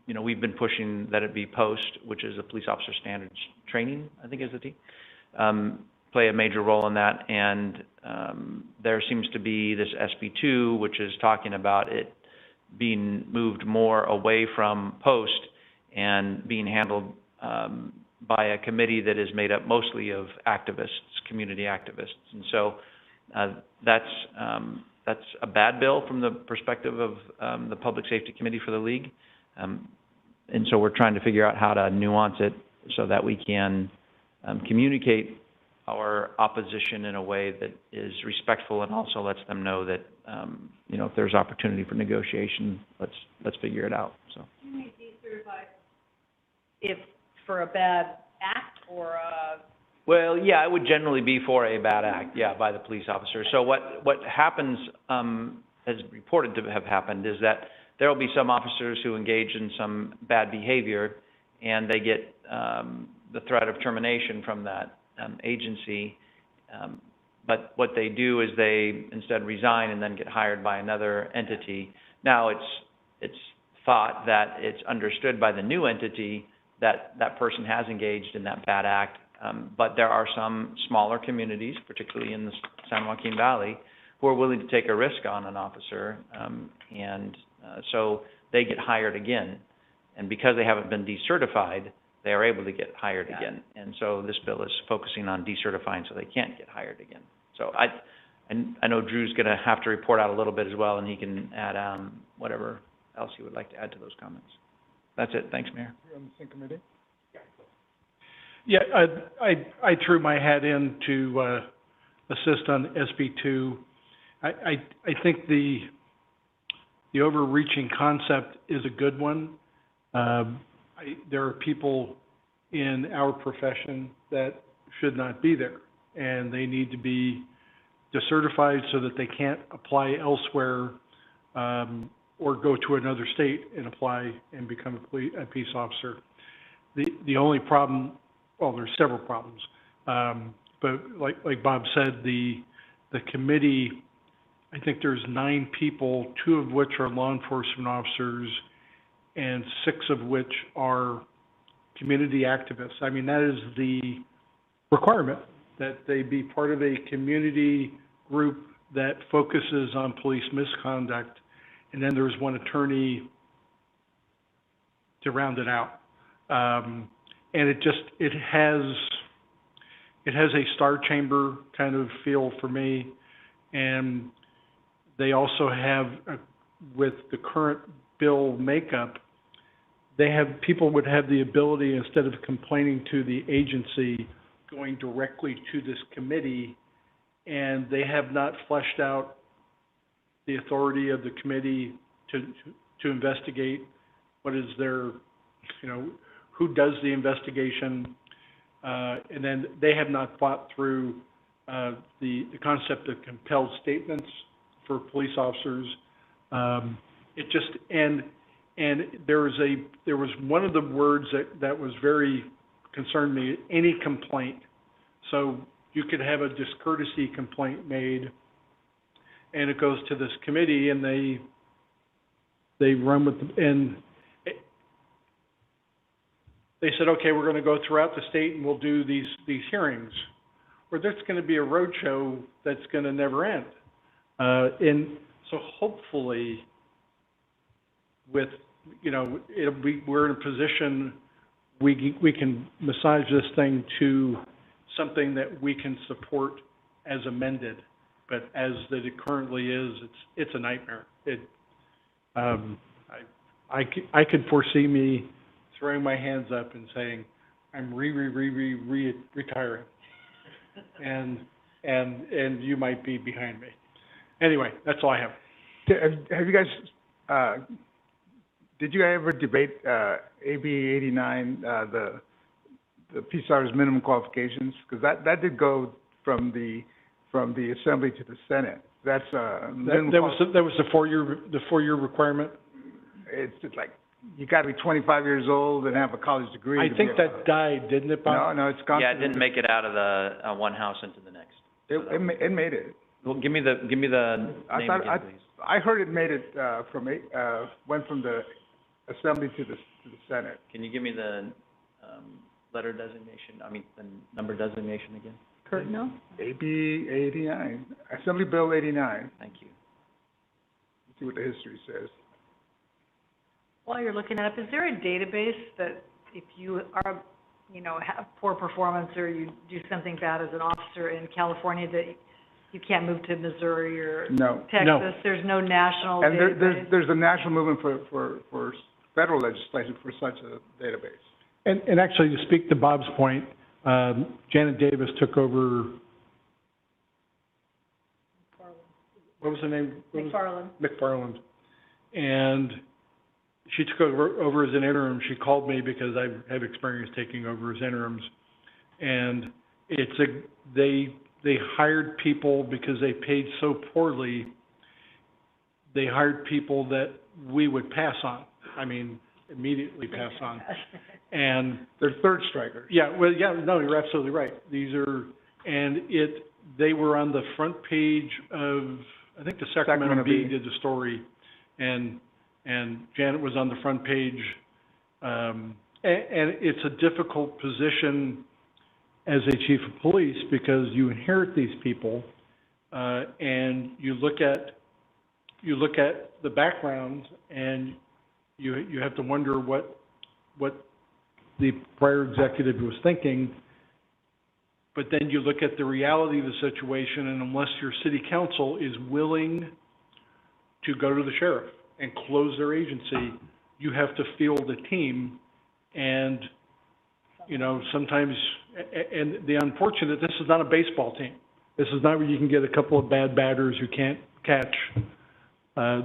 you know, we've been pushing that it be POST, which is a police officer standards training, I think is the T, play a major role in that. And there seems to be this SB 2, which is talking about it being moved more away from POST and being handled by a committee that is made up mostly of activists, community activists. And so that's a bad bill from the perspective of the Public Safety Committee for the League. And so we're trying to figure out how to nuance it so that we can communicate our opposition in a way that is respectful and also lets them know that, you know, if there's opportunity for negotiation, let's figure it out, so.
You mean decertified if for a bad act or a...
Well, yeah, it would generally be for a bad act, yeah, by the police officer. So what happens, as reported to have happened, is that there will be some officers who engage in some bad behavior, and they get the threat of termination from that agency. But what they do is they instead resign and then get hired by another entity. Now, it's thought that it's understood by the new entity that that person has engaged in that bad act. But there are some smaller communities, particularly in the San Joaquin Valley, who are willing to take a risk on an officer, so they get hired again. And because they haven't been decertified, they are able to get hired again. And so this bill is focusing on decertifying so they can't get hired again. So I know Drew's going to have to report out a little bit as well, and he can add whatever else he would like to add to those comments. That's it. Thanks, Mayor.
You're on the same committee?
Yeah, I threw my hat in to assist on SB 2. I think the overreaching concept is a good one. There are people in our profession that should not be there, and they need to be decertified so that they can't apply elsewhere or go to another state and apply and become a peace officer. The only problem, well, there's several problems, but like Bob said, the committee, I think there's 9 people, 2 of which are law enforcement officers, and 6 of which are community activists. I mean, that is the requirement, that they be part of a community group that focuses on police misconduct, and then there's one attorney to round it out. And it has a star chamber kind of feel for me, and they also have, with the current bill makeup, people would have the ability, instead of complaining to the agency, going directly to this committee, and they have not fleshed out the authority of the committee to investigate what is their, you know, who does the investigation, and then they have not thought through the concept of compelled statements for police officers. And there was one of the words that was very concerned me, any complaint. So you could have a discourtesy complaint made, and it goes to this committee, and they run with and they said, okay, we're gonna go throughout the state and we'll do these hearings. Or there's gonna be a roadshow that's gonna never end. And so hopefully with, you know, we're in a position, we can massage this thing to something that we can support as amended. But as that it currently is, it's a nightmare. I could foresee me throwing my hands up and saying, I'm retiring. And you might be behind me. Anyway, that's all I have.
Have you guys, did you ever debate, AB 89, the peace officers minimum qualifications? Because that did go from the Assembly to the Senate. That's, minimum
That was the four-year requirement?
It's just like, you gotta be 25 years old and have a college degree.
I think that died, didn't it, Bob?
No, it's gone.
Yeah, it didn't make it out of the, one house into the next.
It made it.
Well, give me the name again, please.
I heard it made it, went from the Assembly to the Senate.
Can you give me the, letter designation, the number designation again?
Kurt, no?
AB 89, Assembly Bill 89.
Thank you.
Let's see what the history says.
While you're looking it up, is there a database that if you are, have poor performance or you do something bad as an officer in California that you can't move to Missouri or
No.
Texas?
No.
There's no national
And
database?
there's a national movement for federal legislation for such a database.
And actually, to speak to Bob's point, Janet Davis took over, what was the name? McFarland. And she took over as an interim. She called me because I have experience taking over as interims. And they hired people because they paid so poorly, they hired people that we would pass on. Immediately pass on. And
they're third strikers.
no, you're absolutely right. They were on the front page of, I think the Sacramento Bee did the story, and Janet was on the front page. And it's a difficult position as a chief of police because you inherit these people, and you look at the backgrounds, and you have to wonder what the prior executive was thinking. But then you look at the reality of the situation, and unless your city council is willing to go to the sheriff and close their agency, you have to field a team. And, sometimes, and the unfortunate, this is not a baseball team. This is not where you can get a couple of bad batters who can't catch.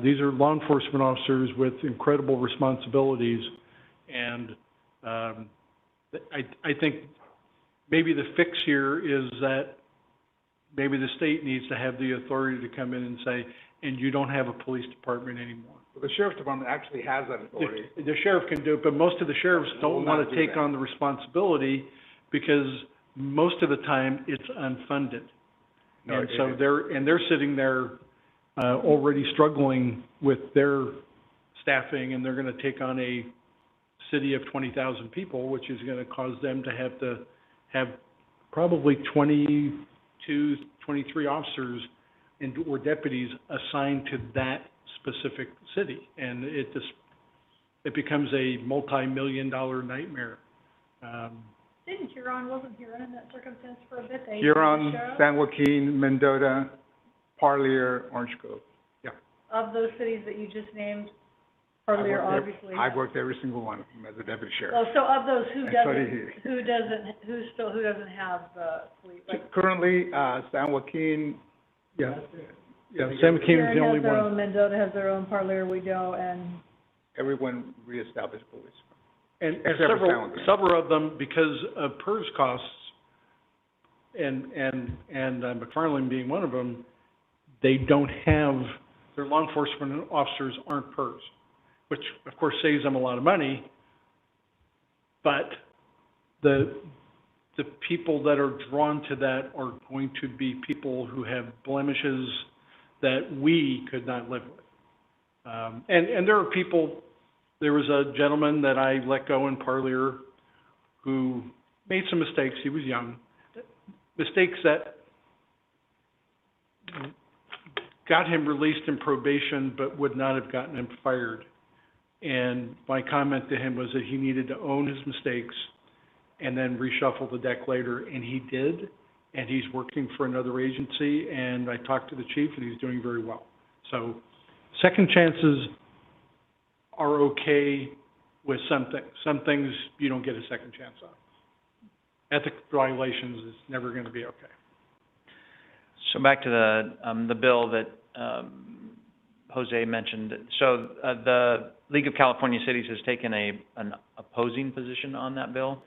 These are law enforcement officers with incredible responsibilities. And I think maybe the fix here is that maybe the state needs to have the authority to come in and say, and you don't have a police department anymore.
Well, the sheriff's department actually has that authority.
The sheriff can do it, but most of the sheriffs don't want to take on the responsibility because most of the time it's unfunded. And so they're sitting there already struggling with their staffing, and they're going to take on a city of 20,000 people, which is going to cause them to have probably 22, 23 officers or deputies assigned to that specific city, and it becomes a multi-million-dollar nightmare.
Wasn't Huron in that circumstance for a bit?
Huron, San Joaquin, Mendota, Parlier, Orange Grove. Yeah.
Of those cities that you just named, Parlier obviously.
I've worked every single one of them as a deputy sheriff.
Oh, so of those, who
And so
doesn't have the police? Like,
Currently, San Joaquin,
Yeah, San Joaquin is the only
Huron has their
one.
own, Mendota has their own, Parlier we don't, and
everyone reestablished police.
And
Except for San Joaquin.
several of them, because of PERS costs, and McFarland being one of them, they don't have, their law enforcement officers aren't PERS, which of course saves them a lot of money, but the people that are drawn to that are going to be people who have blemishes that we could not live with. And there are people, there was a gentleman that I let go in Parlier who made some mistakes. He was young. Mistakes that got him released in probation, but would not have gotten him fired. And my comment to him was that he needed to own his mistakes and then reshuffle the deck later, and he did. And he's working for another agency, and I talked to the chief, and he's doing very well. So, second chances are okay with some things. Some things you don't get a second chance on. Ethics violations is never going to be okay.
So back to the bill that, Jose mentioned. So, the League of California Cities has taken an opposing position on that bill.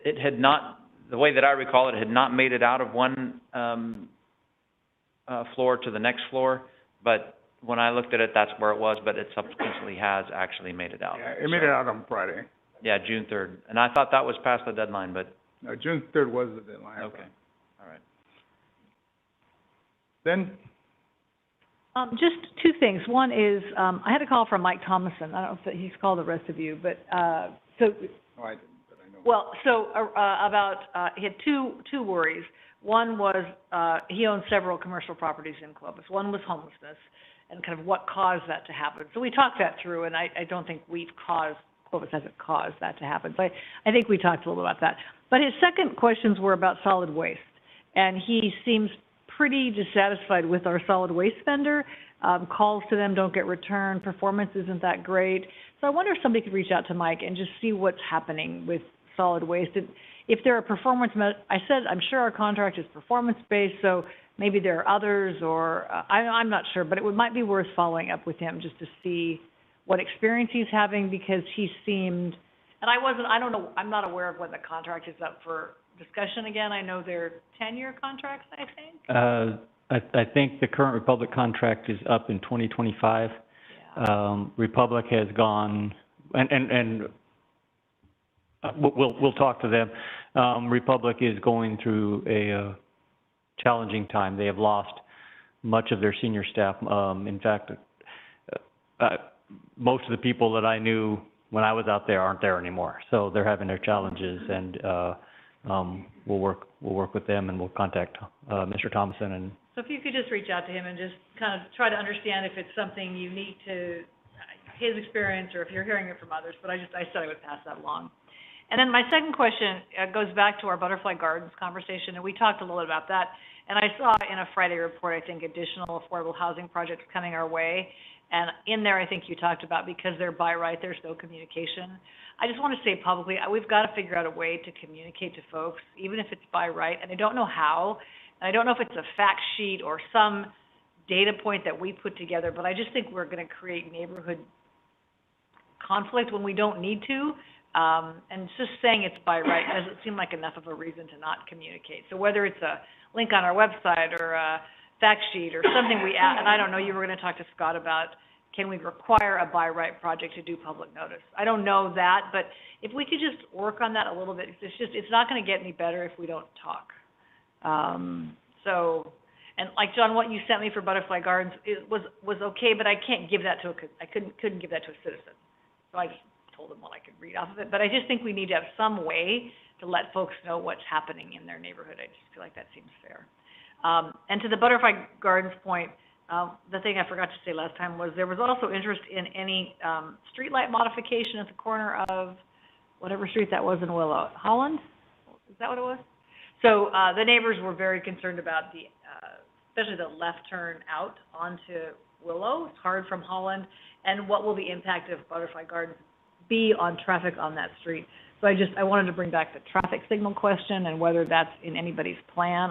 It had not, the way that I recall it, had not made it out of one, floor to the next floor, but when I looked at it, that's where it was, but it subsequently has actually made it out.
Yeah, it made it out on Friday.
Yeah, June 3rd. And I thought that was past the deadline, but,
No, June 3rd was the deadline.
okay, all right.
Then,
Just two things. One is, I had a call from Mike Thomason. I don't know if he's called the rest of you, but, so,
no, I didn't, but I know.
well, so, he had two worries. One was, he owns several commercial properties in Clovis. One was homelessness and kind of what caused that to happen. So we talked that through, and I don't think Clovis hasn't caused that to happen. So I think we talked a little about that. But his second questions were about solid waste. And he seems pretty dissatisfied with our solid waste vendor. Calls to them don't get returned. Performance isn't that great. So I wonder if somebody could reach out to Mike and just see what's happening with solid waste. If there are performance, I said I'm sure our contract is performance-based, so maybe there are others, or I'm not sure, but it might be worth following up with him just to see what experience he's having, because he seemed, and I don't know, I'm not aware of when the contract is up for discussion again. I know they're 10-year contracts, I think.
I think the current Republic contract is up in 2025.
Yeah.
Republic has gone, and we'll talk to them. Republic is going through a challenging time. They have lost much of their senior staff. In fact, most of the people that I knew when I was out there aren't there anymore. So they're having their challenges, and we'll work with them, and we'll contact Mr. Thomason. And
So if you could just reach out to him and just kind of try to understand if it's something unique to his experience or if you're hearing it from others. But I said I would pass that along. And then my second question goes back to our Butterfly Gardens conversation, and we talked a little bit about that. And I saw in a Friday report, I think, additional affordable housing projects coming our way. And in there, I think you talked about because they're by right, there's no communication. I just want to say publicly, we've got to figure out a way to communicate to folks, even if it's by right. And I don't know how. And I don't know if it's a fact sheet or some data point that we put together, but I just think we're going to create neighborhood conflict when we don't need to. And just saying it's by right doesn't seem like enough of a reason to not communicate. So whether it's a link on our website or a fact sheet or something and I don't know, you were going to talk to Scott about, can we require a by right project to do public notice? I don't know that, but if we could just work on that a little bit, it's not going to get any better if we don't talk. And like John, what you sent me for Butterfly Gardens, it was okay, but I can't give that I couldn't give that to a citizen. So I just told them what I could read off of it. But I just think we need to have some way to let folks know what's happening in their neighborhood. I just feel like that seems fair. And to the Butterfly Gardens point, the thing I forgot to say last time was there was also interest in any streetlight modification at the corner of whatever street that was in Willow. Holland? Is that what it was? So the neighbors were very concerned about especially the left turn out onto Willow. It's hard from Holland. And what will the impact of Butterfly Gardens be on traffic on that street? So I wanted to bring back the traffic signal question and whether that's in anybody's plan.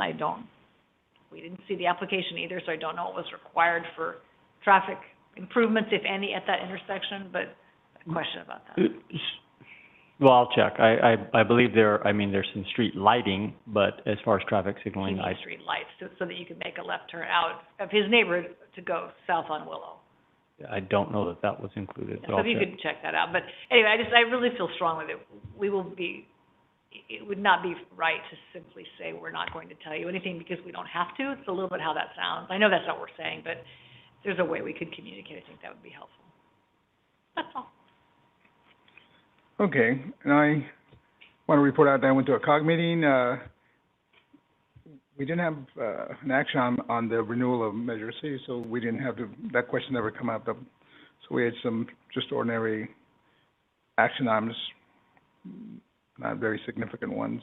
We didn't see the application either, so I don't know what was required for traffic improvements, if any, at that intersection, but a question about that.
Well, I'll check. I believe there's some street lighting, but as far as traffic signaling,
Street lights, so that you can make a left turn out of his neighborhood to go south on Willow.
I don't know that was included.
Yeah, so if you could check that out. But anyway, I really feel strongly that it would not be right to simply say we're not going to tell you anything because we don't have to. It's a little bit how that sounds. I know that's not what we're saying, but if there's a way we could communicate, I think that would be helpful. That's all.
Okay, and I Want to report out that I went to a COG meeting. We didn't have, an action on the renewal of Measure C, so we didn't have to, that question never come up. So we had some just ordinary action items, not very significant ones.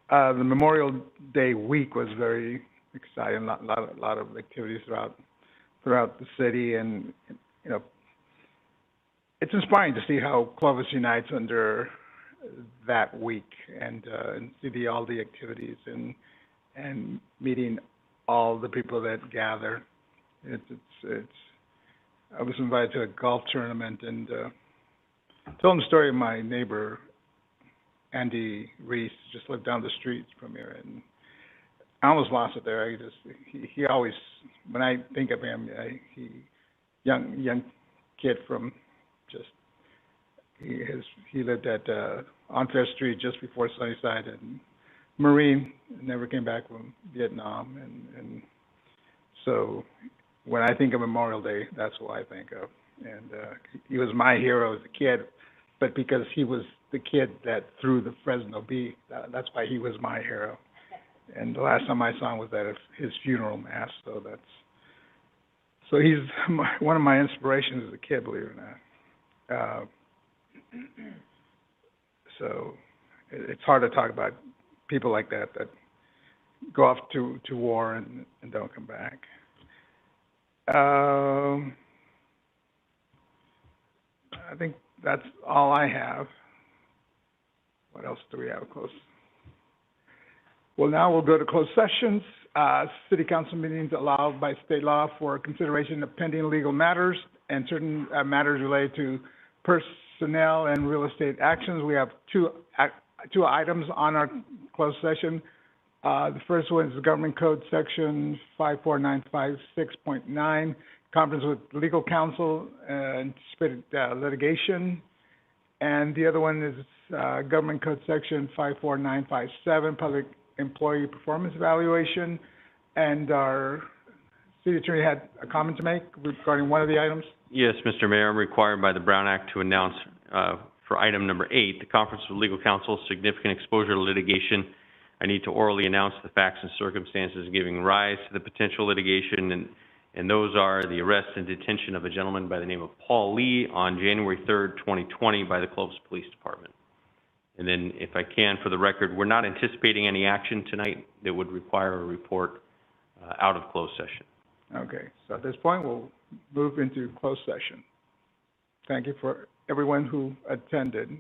The Memorial Day week was very exciting, lot of activities throughout the city, and, you know, it's inspiring to see how Clovis unites under that week, and see all the activities and meeting all the people that gather. It's I was invited to a golf tournament, and telling the story of my neighbor, Andy Reese, just lived down the street from here, and I almost lost it there. He always, when I think of him, young kid from just, he lived at on Fair Street just before Sunnyside, and Marine, never came back from Vietnam, and so when I think of Memorial Day, that's what I think of. And he was my hero as a kid, but because he was the kid that threw the Fresno bee, that's why he was my hero. And the last time I saw him was at his funeral mass, so he's one of my inspirations as a kid, believe it or not. So it's hard to talk about people like that go off to war and don't come back. I think that's all I have. What else do we have close? Well, now we'll go to closed sessions. City council meetings allowed by state law for consideration of pending legal matters and certain matters related to personnel and real estate actions. We have two items on our closed session. The first one is the Government Code Section 54956.9, conference with legal counsel, anticipated litigation. And the other one is Government Code Section 54957, public employee performance evaluation. And our city attorney had a comment to make regarding one of the items.
Yes, Mr. Mayor, I'm required by the Brown Act to announce for item number 8, the conference with legal counsel, significant exposure to litigation. I need to orally announce the facts and circumstances giving rise to the potential litigation, and those are the arrest and detention of a gentleman by the name of Paul Lee on January 3rd, 2020 by the Clovis Police Department. And then, if I can, for the record, we're not anticipating any action tonight that would require a report out of closed session.
Okay, so at this point, we'll move into closed session. Thank you for everyone who attended.